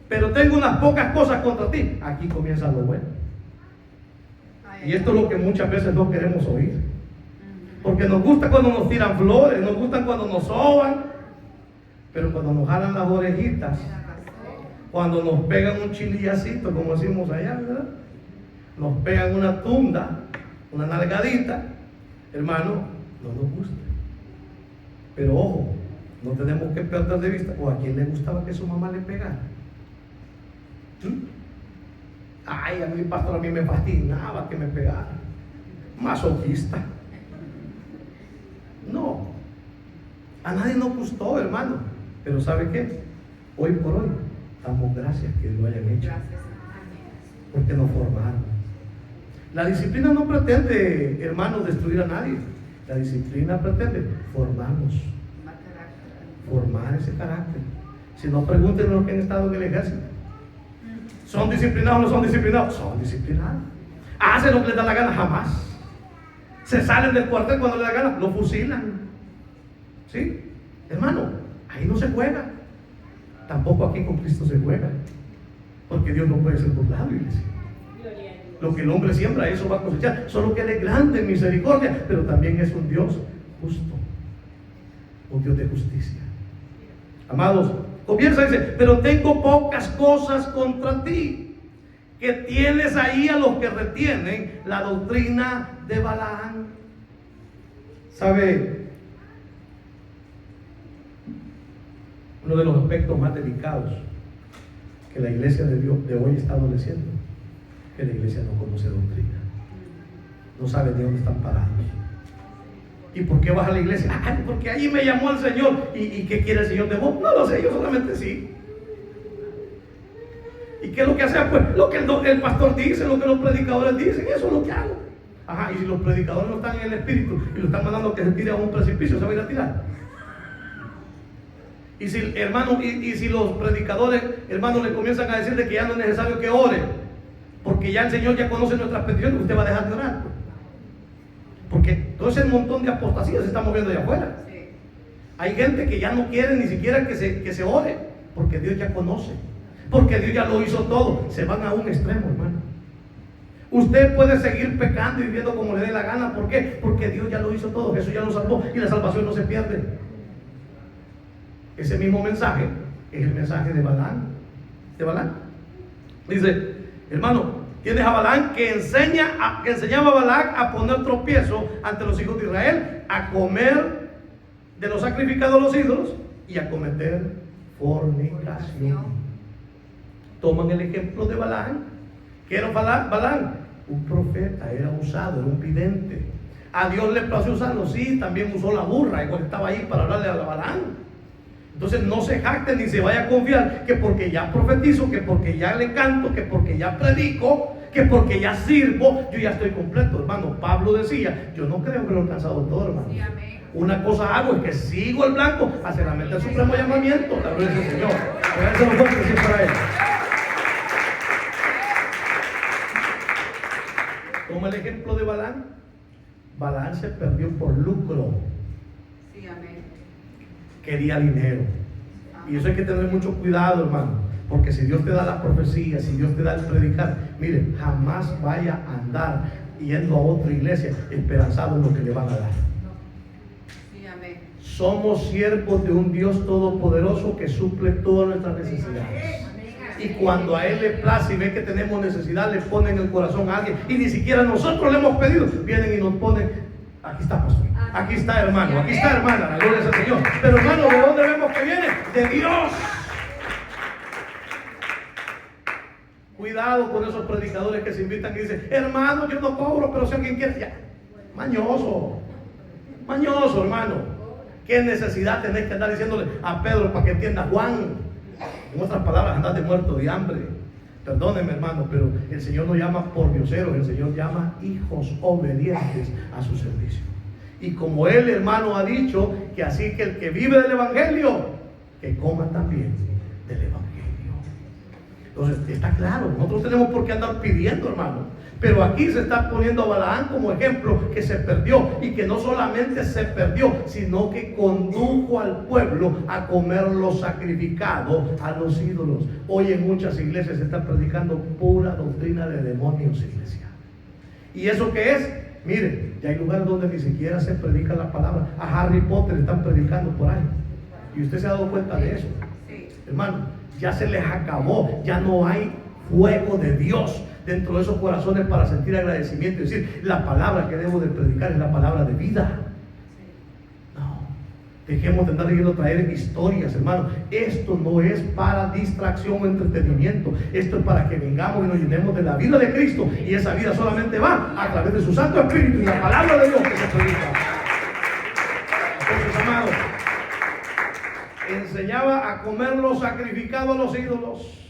pero tengo unas pocas cosas contra ti. Aquí comienza lo bueno. Y esto es lo que muchas veces no queremos oír. Porque nos gusta cuando nos tiran flores, nos gusta cuando nos soban, pero cuando nos jalan las orejitas, cuando nos pegan un chilillacito, como decimos allá, ¿verdad? Nos pegan una tunda, una nalgadita, hermano, no nos gusta. Pero ojo, no tenemos que perder de vista, o a quién le gustaba que su mamá le pegara. Ay, a mi pastor, a mí me fascinaba que me pegara. Masoquista. No, a nadie nos gustó, hermano. Pero ¿sabe qué? Hoy por hoy damos gracias que lo hayan hecho, porque nos formaron. La disciplina no pretende, hermano, destruir a nadie. La disciplina pretende formarnos, formar ese carácter. Si no, pregúntenle a los que han estado en el ejército. ¿Son disciplinados o no son disciplinados? Son disciplinados. ¿Hacen lo que les da la gana? Jamás. Se salen del cuartel cuando les da gana, lo fusilan. ¿Sí? Hermano, ahí no se juega. Tampoco aquí con Cristo se juega. Porque Dios no puede ser burlado, iglesia. Lo que el hombre siembra, eso va a cosechar. Solo que Él es grande en misericordia, pero también es un Dios justo, un Dios de justicia. Amados, comienza a decir: pero tengo pocas cosas contra ti, que tienes ahí a los que retienen la doctrina de Balaam. ¿Sabe? Uno de los aspectos más delicados que la iglesia de Dios de hoy está adoleciendo, que la iglesia no conoce doctrina, no sabe de dónde están parados. ¿Y por qué vas a la iglesia? Ah, porque allí me llamó el Señor. ¿Y qué quiere el Señor de vos? No lo sé, yo solamente sí. ¿Y qué es lo que hace? Pues lo que el pastor dice, lo que los predicadores dicen, eso es lo que hago. Ajá, y si los predicadores no están en el espíritu y lo están mandando que se tire a un precipicio, ¿se va a ir a tirar? Y si, hermano, y si los predicadores, hermanos, le comienzan a decir de que ya no es necesario que ore, porque ya el Señor ya conoce nuestras peticiones, usted va a dejar de orar. Porque todo ese montón de apostasías se está moviendo allá afuera. Hay gente que ya no quiere ni siquiera que se ore, porque Dios ya conoce, porque Dios ya lo hizo todo. Se van a un extremo, hermano. Usted puede seguir pecando y viviendo como le dé la gana. ¿Por qué? Porque Dios ya lo hizo todo. Jesús ya lo salvó y la salvación no se pierde. Ese mismo mensaje es el mensaje de Balaam. Dice, hermano, tienes a Balaam que enseñaba a Balac a poner tropiezo ante los hijos de Israel, a comer de los sacrificados a los ídolos y a cometer fornicación. Toman el ejemplo de Balaam. ¿Qué era Balaam? Un profeta, era usado, era un vidente. A Dios le plació usarlo, sí, también usó la burra, igual estaba ahí para hablarle a Balaam. Entonces no se jacte ni se vaya a confiar que porque ya profetizo, que porque ya le canto, que porque ya predico, que porque ya sirvo, yo ya estoy completo, hermano. Pablo decía, yo no creo que lo he alcanzado todo, hermano. Sí, una cosa hago, es que sigo el blanco hacia la meta del supremo llamamiento. La gloria del Señor. Agradece los fuertes decir para él. Toma el ejemplo de Balaam. Balaam se perdió por lucro. Sí, amén. Quería dinero. Y eso hay que tener mucho cuidado, hermano, porque si Dios te da la profecía, si Dios te da el predicar, mire, jamás vaya a andar yendo a otra iglesia esperanzado en lo que le van a dar. Sí, amén. Somos siervos de un Dios todopoderoso que suple todas nuestras necesidades. Y cuando a Él le place y ve que tenemos necesidad, le pone en el corazón a alguien. Y ni siquiera nosotros le hemos pedido. Vienen y nos ponen, aquí está pastor, aquí está hermano, aquí está hermana, la gloria es al Señor. Pero hermano, ¿de dónde vemos que viene? De Dios. Cuidado con esos predicadores que se invitan y dicen, hermano, yo no cobro, pero si alguien quiere, ya. Mañoso, mañoso, hermano. ¿Qué necesidad tenés que andar diciéndole a Pedro para que entienda Juan? En otras palabras, andás de muerto de hambre. Perdónenme, hermano, pero el Señor no llama por dioseros, el Señor llama hijos obedientes a su servicio. Y como Él, hermano, ha dicho que así que el que vive del Evangelio, que coma también del Evangelio. Entonces, está claro, nosotros tenemos por qué andar pidiendo, hermano. Pero aquí se está poniendo a Balaam como ejemplo que se perdió. Y que no solamente se perdió, sino que condujo al pueblo a comer lo sacrificado a los ídolos. Hoy en muchas iglesias se está predicando pura doctrina de demonios, iglesia. ¿Y eso qué es? Miren, ya hay lugares donde ni siquiera se predica la palabra. A Harry Potter están predicando por ahí. Y usted se ha dado cuenta de eso. Hermano, ya se les acabó. Ya no hay fuego de Dios dentro de esos corazones para sentir agradecimiento y decir, la palabra que debo de predicar es la palabra de vida. No, dejemos de andar queriendo traer historias, hermano. Esto no es para distracción o entretenimiento. Esto es para que vengamos y nos llenemos de la vida de Cristo. Y esa vida solamente va a través de su Santo Espíritu y la palabra de Dios que se predica. Entonces, amados, enseñaba a comer lo sacrificado a los ídolos.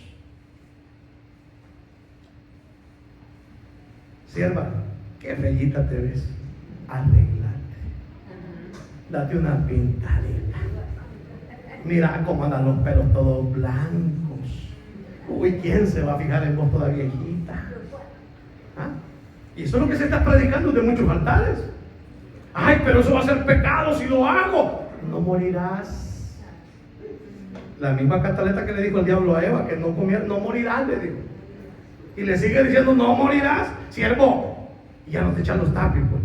Sierva, qué bellita te ves. Arreglate. Date una pintadita. Mira cómo andan los pelos todos blancos. Uy, ¿quién se va a fijar en vos toda viejita? ¿Ah? Y eso es lo que se está predicando de muchos altares. Ay, pero eso va a ser pecado si lo hago. No morirás. La misma cantaleta que le dijo el diablo a Eva, que no comiera, no morirás, le dijo. Y le sigue diciendo, no morirás, siervo. Y ya no te echan los tapis, pues.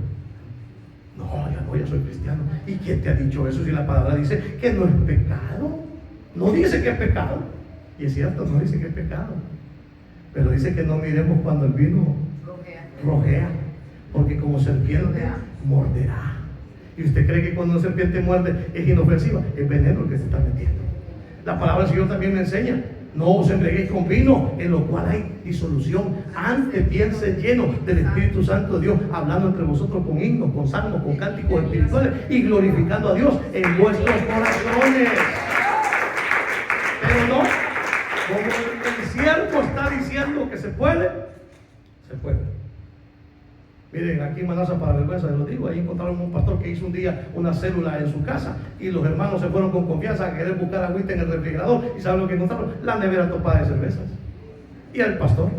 No, ya soy cristiano. ¿Y quién te ha dicho eso si la palabra dice que no es pecado? No dice que es pecado. Y es cierto, no dice que es pecado. Pero dice que no miremos cuando el vino rojea. Porque como serpiente morderá. ¿Y usted cree que cuando una serpiente muerde es inofensiva? Es veneno el que se está metiendo. La palabra del Señor también me enseña: no os embriaguéis con vino, en lo cual hay disolución. Antes bien sed lleno del Espíritu Santo de Dios, hablando entre vosotros con himnos, con salmos, con cánticos espirituales y glorificando a Dios en vuestros corazones. Pero no, como el siervo está diciendo que se puede, se puede. Miren, aquí en Manaza, para vergüenza de lo digo, ahí encontraron un pastor que hizo un día una célula en su casa y los hermanos se fueron con confianza a querer buscar agüita en el refrigerador. ¿Y saben lo que encontraron? La nevera topada de cervezas. Y el pastor.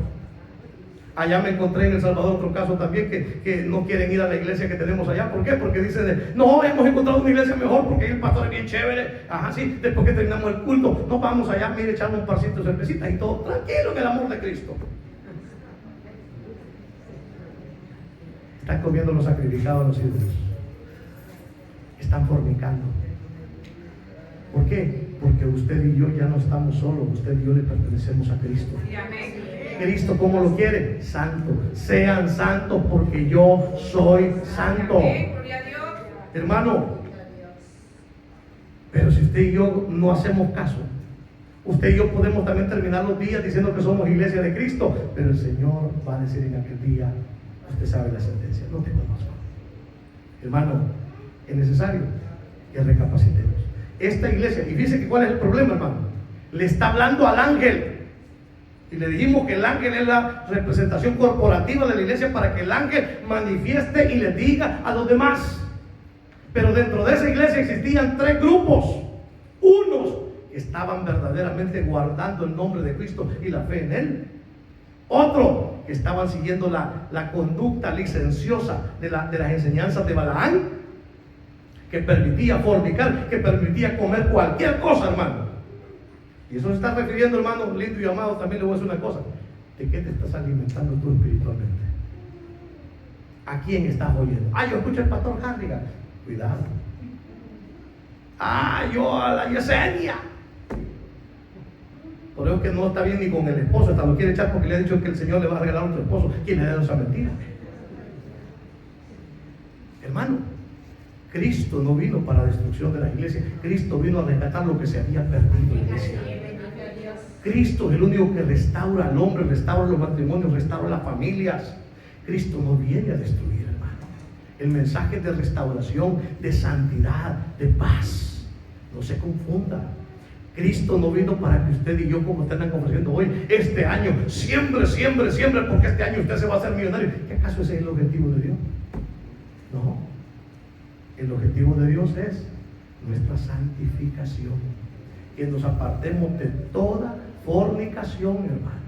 Allá me encontré en El Salvador otro caso también que no quieren ir a la iglesia que tenemos allá. ¿Por qué? Porque dicen, no, hemos encontrado una iglesia mejor porque ahí el pastor es bien chévere. Ajá, sí, después que terminamos el culto, nos vamos allá, mire, echarnos un parcito de cervecita y todo tranquilo en el amor de Cristo. Están comiendo los sacrificados a los ídolos. Están fornicando. ¿Por qué? Porque usted y yo ya no estamos solos. Usted y yo le pertenecemos a Cristo. Cristo, ¿cómo lo quiere? Santo. Sean santos porque yo soy santo. Hermano, pero si usted y yo no hacemos caso, usted y yo podemos también terminar los días diciendo que somos iglesia de Cristo, pero el Señor va a decir en aquel día: usted sabe la sentencia, no te conozco. Hermano, es necesario que recapacitemos. Esta iglesia, y fíjense que cuál es el problema, hermano, le está hablando al ángel. Y le dijimos que el ángel es la representación corporativa de la iglesia para que el ángel manifieste y le diga a los demás. Pero dentro de esa iglesia existían tres grupos. Unos que estaban verdaderamente guardando el nombre de Cristo y la fe en Él. Otro que estaban siguiendo la conducta licenciosa de las enseñanzas de Balaam, que permitía fornicar, que permitía comer cualquier cosa, hermano. Y eso se está refiriendo, hermano lindo y amado. También le voy a decir una cosa: ¿de qué te estás alimentando tú espiritualmente? ¿A quién estás oyendo? Yo escucho al pastor Harrigan. Cuidado. Yo a la Yesenia. Por eso que no está bien ni con el esposo, hasta lo quiere echar porque le ha dicho que el Señor le va a regalar a otro esposo. ¿Quién le ha dado esa mentira? Hermano, Cristo no vino para la destrucción de la iglesia. Cristo vino a rescatar lo que se había perdido en la iglesia. Cristo es el único que restaura al hombre, restaura los matrimonios, restaura las familias. Cristo no viene a destruir, hermano. El mensaje de restauración, de santidad, de paz. No se confunda. Cristo no vino para que usted y yo, como están conversando hoy, este año, siempre, porque este año usted se va a hacer millonario. ¿Qué acaso ese es el objetivo de Dios? No. El objetivo de Dios es nuestra santificación. Que nos apartemos de toda fornicación, hermano.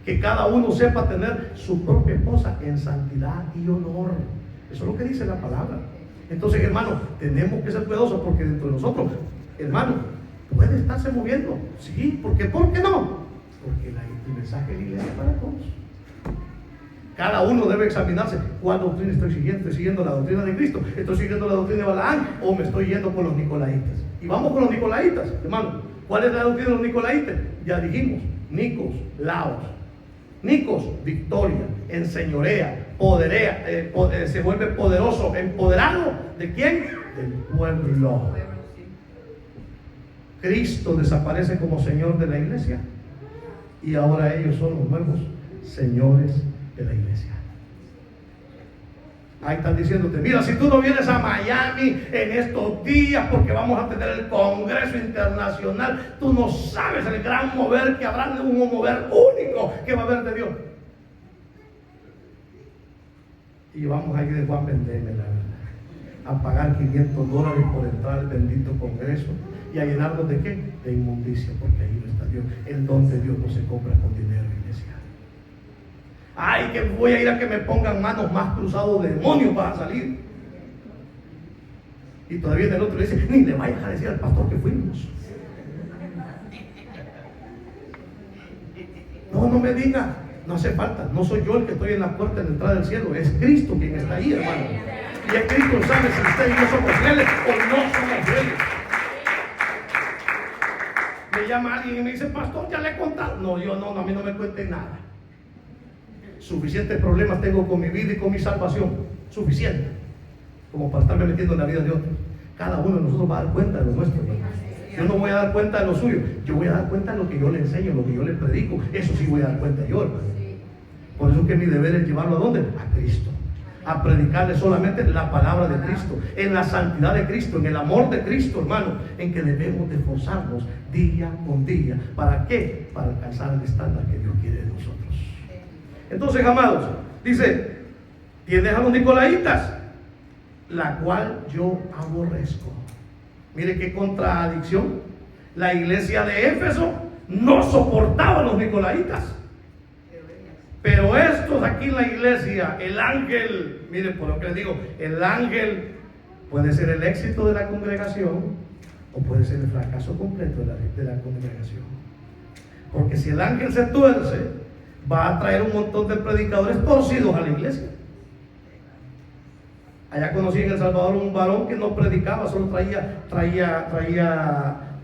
Que cada uno sepa tener su propia esposa en santidad y honor. Eso es lo que dice la palabra. Entonces, hermano, tenemos que ser cuidadosos porque dentro de nosotros, hermano, puede estarse moviendo. Sí, ¿por qué no? Porque el mensaje de la iglesia es para todos. Cada uno debe examinarse. ¿Cuál doctrina estoy siguiendo? ¿Estoy siguiendo la doctrina de Cristo? ¿Estoy siguiendo la doctrina de Balaam? ¿O me estoy yendo con los nicolaitas? Y vamos con los nicolaitas, hermano. ¿Cuál es la doctrina de los nicolaitas? Ya dijimos, Nicos, Laos. Nicos, victoria, enseñorea, poderea, se vuelve poderoso, empoderado. ¿De quién? Del pueblo. Cristo desaparece como Señor de la iglesia y ahora ellos son los nuevos señores de la iglesia. Ahí están diciéndote, mira, si tú no vienes a Miami en estos días porque vamos a tener el Congreso Internacional, tú no sabes el gran mover que habrá, un mover único que va a haber de Dios. Y vamos a ir de Juan Vendeme, la verdad, a pagar $500 por entrar al bendito Congreso y a llenarnos de qué? De inmundicia, porque ahí no está Dios. El don de Dios no se compra con dinero, iglesia. Ay, que voy a ir a que me pongan manos más cruzados de demonios para salir. Y todavía en el otro le dice, ni le vayas a decir al pastor que fuimos. No me diga, no hace falta. No soy yo el que estoy en la puerta de la entrada del cielo, es Cristo quien está ahí, hermano. Y es Cristo sabe si usted y yo somos fieles o no somos fieles. Me llama alguien y me dice, pastor, ya le he contado. No, yo no, a mí no me cuenten nada. Suficientes problemas tengo con mi vida y con mi salvación. Suficiente. Como para estarme metiendo en la vida de otros. Cada uno de nosotros va a dar cuenta de lo nuestro, hermano. Yo no voy a dar cuenta de lo suyo. Yo voy a dar cuenta de lo que yo le enseño, lo que yo le predico. Eso sí voy a dar cuenta yo, hermano. Por eso que mi deber es llevarlo ¿a dónde? A Cristo. A predicarle solamente la palabra de Cristo, en la santidad de Cristo, en el amor de Cristo, hermano, en que debemos de esforzarnos día con día. ¿Para qué? Para alcanzar el estándar que Dios quiere de nosotros. Entonces, amados, dice, tienes a los nicolaitas, la cual yo aborrezco. Mire qué contradicción. La iglesia de Éfeso no soportaba a los nicolaitas. Pero estos aquí en la iglesia, el ángel, mire por lo que les digo, el ángel puede ser el éxito de la congregación o puede ser el fracaso completo de la congregación. Porque si el ángel se tuerce, va a traer un montón de predicadores torcidos a la iglesia. Allá conocí en El Salvador un varón que no predicaba, solo traía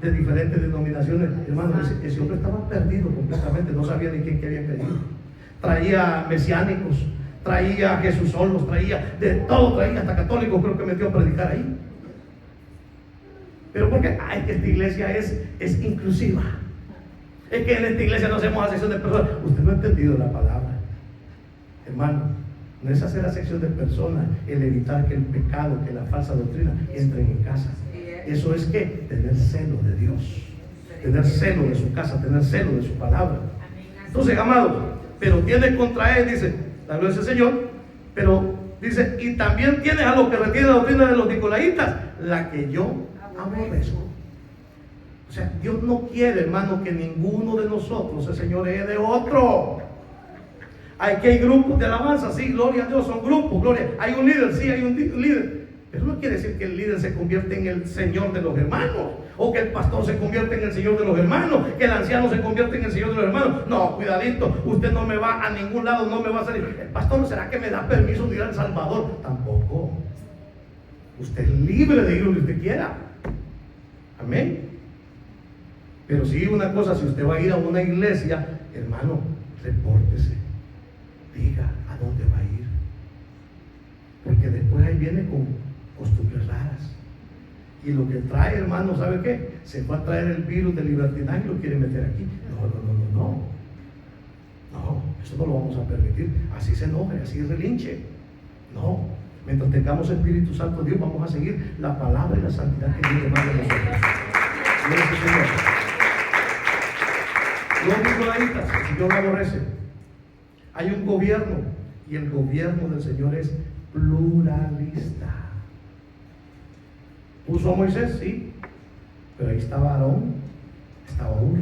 de diferentes denominaciones. Hermano, ese hombre estaba perdido completamente, no sabía ni quién que había creído. Traía mesiánicos, traía Jesús solos, traía de todo, traía hasta católicos, creo que metió a predicar ahí. Pero porque que esta iglesia es inclusiva. Es que en esta iglesia no hacemos acepción de personas. Usted no ha entendido la palabra, hermano. No es hacer acepción de personas, el evitar que el pecado, que la falsa doctrina entren en casa. Eso es que tener celo de Dios, tener celo de su casa, tener celo de su palabra. Entonces, amados, pero tienes contra él, dice la gloria del Señor, pero dice, y también tienes a los que retienen la doctrina de los nicolaitas, la que yo aborrezco. O sea, Dios no quiere, hermano, que ninguno de nosotros se señoree de otro. Aquí hay grupos de alabanza, sí, gloria a Dios, son grupos, gloria. Hay un líder, sí, hay un líder. Pero no quiere decir que el líder se convierte en el Señor de los hermanos, o que el pastor se convierte en el Señor de los hermanos, que el anciano se convierte en el Señor de los hermanos. No, cuidadito, usted no me va a ningún lado, no me va a salir. El pastor, ¿será que me da permiso de ir al Salvador? Tampoco. Usted es libre de ir donde usted quiera. Amén. Pero sí, una cosa, si usted va a ir a una iglesia, hermano, repórtese, diga a dónde va a ir, porque después ahí viene con costumbres raras. Y lo que trae, hermano, ¿sabe qué? Se va a traer el virus del libertinaje y lo quiere meter aquí. No, eso no lo vamos a permitir. Así se enoje, así relinche. No, mientras tengamos Espíritu Santo de Dios, vamos a seguir la palabra y la santidad que Dios demanda de nosotros. Gloria al Señor. Los nicolaitas, el Señor lo aborrece. Hay un gobierno, y el gobierno del Señor es pluralista. ¿Puso a Moisés? Sí, pero ahí estaba Aarón, estaba Ur.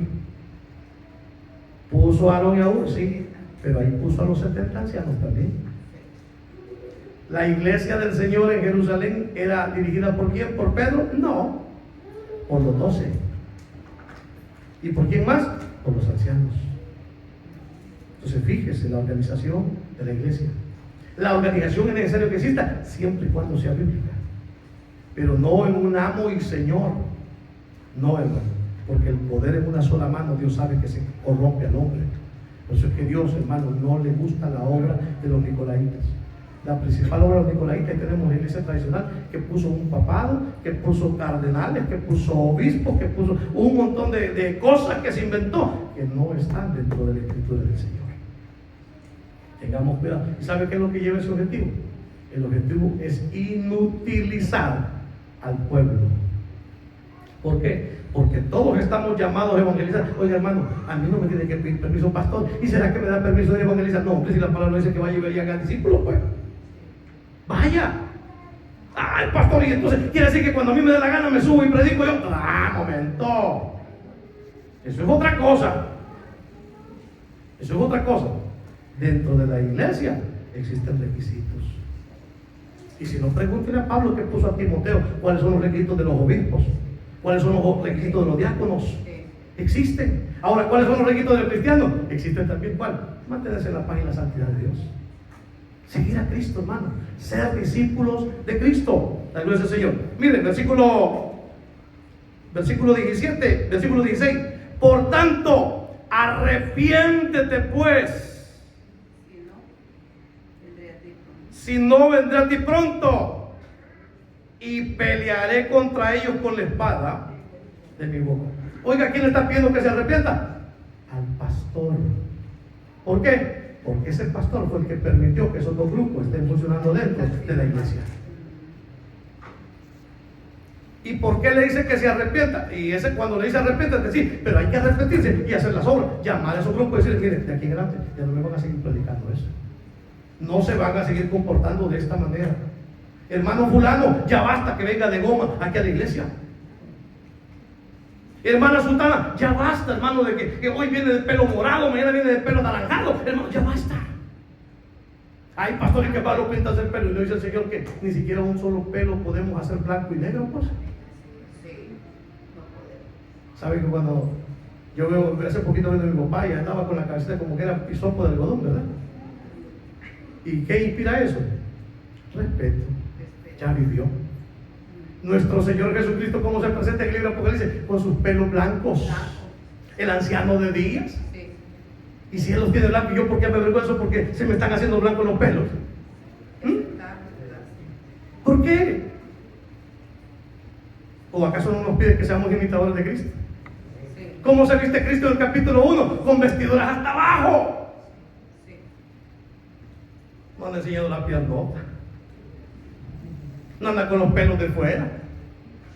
¿Puso a Aarón y a Ur? Sí, pero ahí puso a los 70 ancianos también. ¿La iglesia del Señor en Jerusalén era dirigida por quién? ¿Por Pedro? No, por los 12. ¿Y por quién más? Por los ancianos. Entonces fíjese la organización de la iglesia. La organización es necesario que exista siempre y cuando sea bíblica, pero no en un amo y señor. No, hermano, porque el poder en una sola mano, Dios sabe que se corrompe al hombre. Por eso es que Dios, hermano, no le gusta la obra de los nicolaitas. La principal obra de los nicolaitas que tenemos en la iglesia tradicional, que puso un papado, que puso cardenales, que puso obispos, que puso un montón de cosas que se inventó, que no están dentro de la escritura del Señor. Tengamos cuidado. ¿Y sabe qué es lo que lleva ese objetivo? El objetivo es inutilizar al pueblo. ¿Por qué? Porque todos estamos llamados a evangelizar. Oiga, hermano, a mí no me tiene que pedir permiso, pastor. ¿Y será que me da permiso de evangelizar? No, hombre, si la palabra dice que vaya y haga discípulos, pues vaya. Ah, el pastor, y entonces quiere decir que cuando a mí me dé la gana me subo y predico yo. Momento. Eso es otra cosa. Eso es otra cosa. Dentro de la iglesia existen requisitos. Y si no, pregúntenle a Pablo que puso a Timoteo cuáles son los requisitos de los obispos, cuáles son los requisitos de los diáconos. Existen. Ahora, ¿cuáles son los requisitos del cristiano? Existen también. ¿Cuál? Mantenerse en la paz y la santidad de Dios. Seguir a Cristo, hermano. Ser discípulos de Cristo. La gloria del Señor. Miren, versículo 17, versículo 16. Por tanto, arrepiéntete pues. Si no, vendré a ti pronto y pelearé contra ellos con la espada de mi boca. Oiga, ¿quién le está pidiendo que se arrepienta? Al pastor. ¿Por qué? Porque ese pastor fue el que permitió que esos dos grupos estén funcionando dentro de la iglesia. ¿Y por qué le dice que se arrepienta? Y ese, cuando le dice arrepiéntate, sí, pero hay que arrepentirse y hacer las obras. Llamar a esos grupos y decirles, miren, de aquí en adelante ya no me van a seguir predicando eso. No se van a seguir comportando de esta manera. Hermano fulano, ya basta que venga de goma aquí a la iglesia. Hermana sultana, ya basta, hermano, de que hoy viene de pelo morado, mañana viene de pelo naranjado. Hermano, ya basta. Hay pastores que van a pintarse el pelo y no dice el Señor que ni siquiera un solo pelo podemos hacer blanco y negro, pues. Sí, no podemos. ¿Sabe que cuando yo veo, hace poquito viendo a mi papá y andaba con la cabecita como que era pisopo de algodón, ¿verdad? ¿Y qué inspira eso? Respeto. Ya vivió. Nuestro Señor Jesucristo, ¿cómo se presenta en el libro de Apocalipsis? Con sus pelos blancos. El anciano de días. Sí. Y si Él los tiene blancos, ¿yo por qué me avergüenzo? Porque se me están haciendo blancos los pelos. ¿Por qué? ¿O acaso no nos pide que seamos imitadores de Cristo? Sí. ¿Cómo se viste Cristo en el capítulo 1? Con vestiduras hasta abajo. No anda enseñando la piernota, no anda con los pelos de fuera,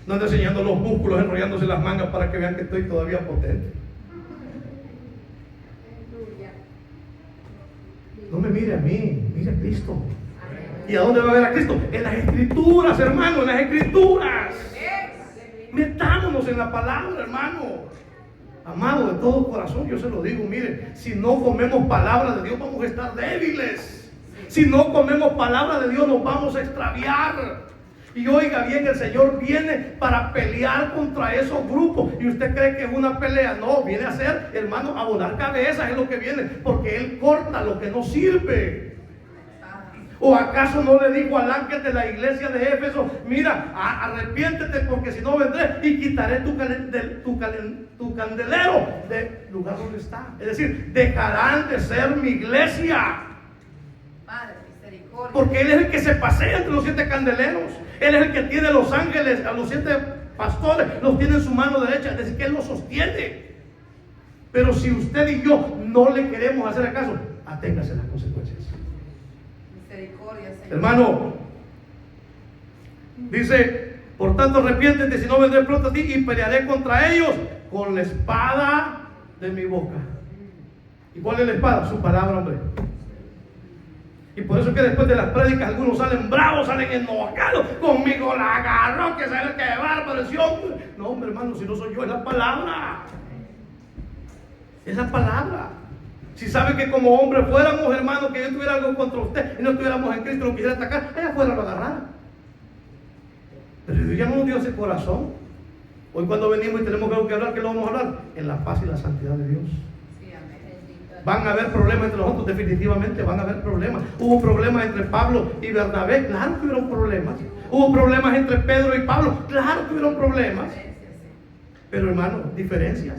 no anda enseñando los músculos, enrollándose las mangas para que vean que estoy todavía potente. No me mire a mí, mire a Cristo. ¿Y a dónde va a ver a Cristo? En las Escrituras, hermano, en las Escrituras. Metámonos en la palabra, hermano. Amado, de todo corazón, yo se lo digo, mire, si no comemos palabra de Dios vamos a estar débiles. Si no comemos palabra de Dios nos vamos a extraviar. Y oiga bien, el Señor viene para pelear contra esos grupos. Y usted cree que es una pelea. No, viene a ser, hermano, a volar cabezas es lo que viene. Porque Él corta lo que no sirve. ¿O acaso no le dijo al ángel de la iglesia de Éfeso: mira, arrepiéntete, porque si no vendré y quitaré tu candelero del lugar donde está? Es decir, dejarán de ser mi iglesia. Padre, misericordia. Porque Él es el que se pasea entre los 7 candeleros. Él es el que tiene los ángeles, a los 7 pastores, los tiene en su mano derecha. Es decir, que Él los sostiene. Pero si usted y yo no le queremos hacer caso, aténgase a las consecuencias. Misericordia, Señor. Hermano, dice: por tanto, arrepiéntete, si no vendré pronto a ti y pelearé contra ellos con la espada de mi boca. ¿Y cuál es la espada? Su palabra, hombre. Y por eso es que después de las prédicas algunos salen bravos, salen enojados. Conmigo la agarró, que sabe que bárbaro ese hombre. No, hombre, hermano, si no soy yo, es la palabra. Es la palabra. Si sabe que como hombre fuéramos, hermano, que yo tuviera algo contra usted y no estuviéramos en Cristo, lo quisiera atacar, allá afuera lo agarrara. Pero Dios ya no nos dio ese corazón. Hoy cuando venimos y tenemos algo que hablar, ¿qué lo vamos a hablar? En la paz y la santidad de Dios. Sí, amén. Van a haber problemas entre nosotros, definitivamente van a haber problemas. Hubo problemas entre Pablo y Bernabé, claro que hubieron problemas. Hubo problemas entre Pedro y Pablo, claro que hubieron problemas. Pero hermano, diferencias.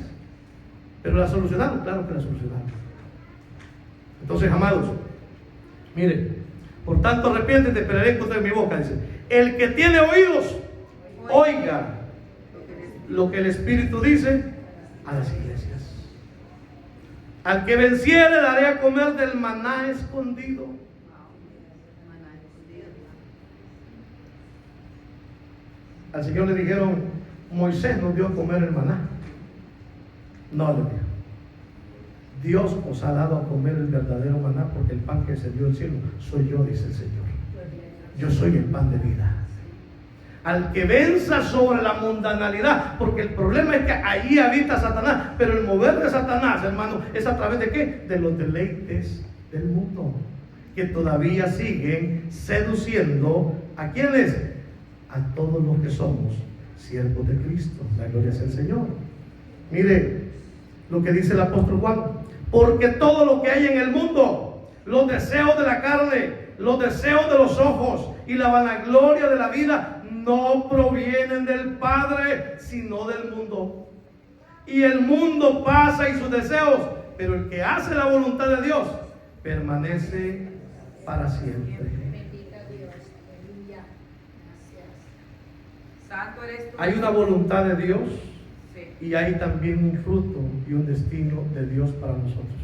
Pero la solucionaron, claro que la solucionaron. Entonces, amados, mire, por tanto, arrepiéntete, pelearé contra mi boca, dice. El que tiene oídos, oiga lo que el Espíritu dice a las iglesias. Al que venciere daré a comer del maná escondido. Al Señor le dijeron: Moisés nos dio a comer el maná. No le dijo: Dios os ha dado a comer el verdadero maná, porque el pan que se dio del cielo soy yo, dice el Señor. Yo soy el pan de vida. Al que venza sobre la mundanalidad, porque el problema es que allí habita Satanás, pero el mover de Satanás, hermano, es a través de ¿qué? De los deleites del mundo, que todavía siguen seduciendo ¿a quiénes? A todos los que somos siervos de Cristo. La gloria sea el Señor. Mire lo que dice el apóstol Juan: porque todo lo que hay en el mundo, los deseos de la carne, los deseos de los ojos y la vanagloria de la vida, no provienen del Padre, sino del mundo. Y el mundo pasa y sus deseos, pero el que hace la voluntad de Dios permanece para siempre. Bendito Dios. Aleluya. Gracias. Santo eres tú. Hay una voluntad de Dios. Sí. Y hay también un fruto y un destino de Dios para nosotros.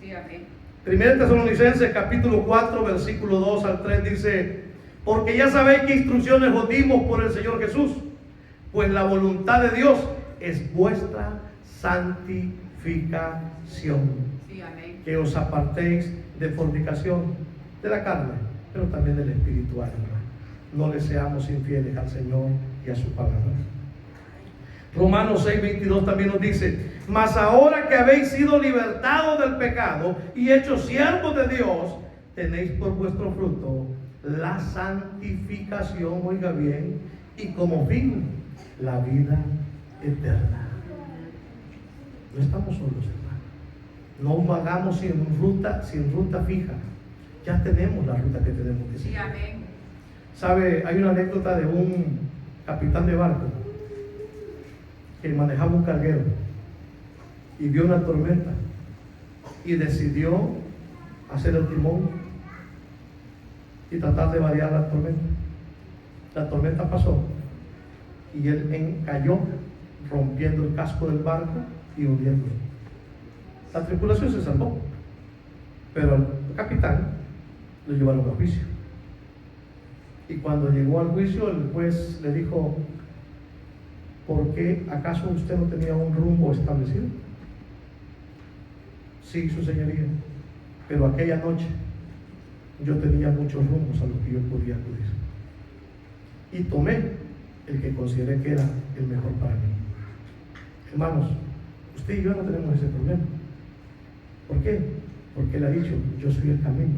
Sí, amén. 1 Tesalonicenses capítulo 4 versículo 2 al 3 dice: porque ya sabéis qué instrucciones os dimos por el Señor Jesús, pues la voluntad de Dios es vuestra santificación. Sí, amén. Que os apartéis de fornicación, de la carne, pero también del espiritual. No le seamos infieles al Señor y a su palabra. Romanos 6:22 también nos dice: mas ahora que habéis sido libertados del pecado y hechos siervos de Dios, tenéis por vuestro fruto la santificación, oiga bien, y como fin la vida eterna. No estamos solos, hermano. No vagamos sin ruta fija. Ya tenemos la ruta que tenemos que seguir. Sí, amén. ¿Sabe? Hay una anécdota de un capitán de barco que manejaba un carguero y vio una tormenta y decidió hacer el timón y tratar de variar la tormenta. La tormenta pasó y él cayó, rompiendo el casco del barco y hundiéndolo. La tripulación se salvó, pero al capitán lo llevaron a juicio. Y cuando llegó al juicio, el juez le dijo: ¿por qué acaso usted no tenía un rumbo establecido? Sí, su señoría, pero aquella noche yo tenía muchos rumbos a los que yo podía acudir y tomé el que consideré que era el mejor para mí. Hermanos, usted y yo no tenemos ese problema. ¿Por qué? Porque él ha dicho: yo soy el camino,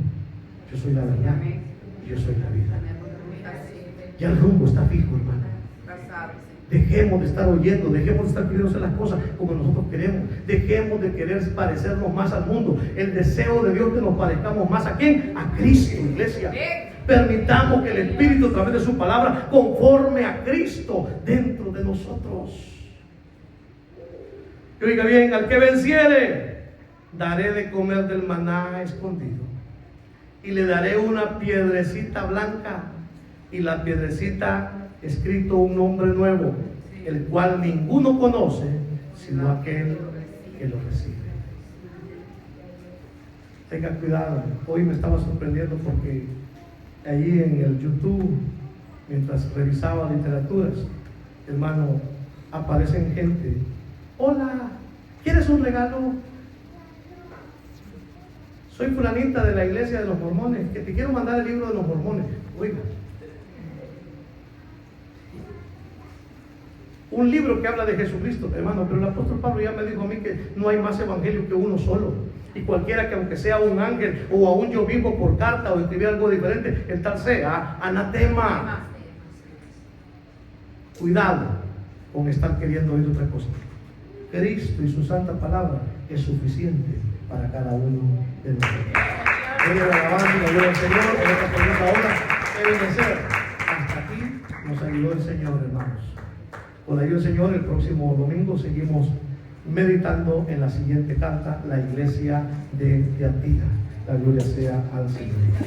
yo soy la verdad, yo soy la vida. Ya el rumbo está fijo, hermano. Dejemos de estar oyendo, dejemos de estar queriendo hacer las cosas como nosotros queremos. Dejemos de querer parecernos más al mundo. El deseo de Dios es que nos parezcamos más ¿a quién? A Cristo, iglesia. Permitamos que el Espíritu a través de su palabra conforme a Cristo dentro de nosotros. Y oiga bien, al que venciere, daré de comer del maná escondido. Y le daré una piedrecita blanca. Y la piedrecita escrito un nombre nuevo, el cual ninguno conoce, sino aquel que lo recibe. Tenga cuidado. Hoy me estaba sorprendiendo porque allí en el YouTube, mientras revisaba literaturas, hermano, aparecen gente. Hola, ¿quieres un regalo? Soy fulanita de la iglesia de los mormones, que te quiero mandar el libro de los mormones. Oiga, un libro que habla de Jesucristo, hermano, pero el apóstol Pablo ya me dijo a mí que no hay más evangelio que uno solo. Y cualquiera que aunque sea un ángel o aún yo vivo por carta o escribir algo diferente, el tal sea anatema. Cuidado con estar queriendo oír otra cosa. Cristo y su santa palabra es suficiente para cada uno de nosotros. Gloria a la alabanza y la gloria al Señor en esta preciosa hora. Deben ser. Hasta aquí nos ayudó el Señor, hermanos. Con la ayuda del Señor, el próximo domingo seguimos meditando en la siguiente carta, la iglesia de Tiatira. La gloria sea al Señor.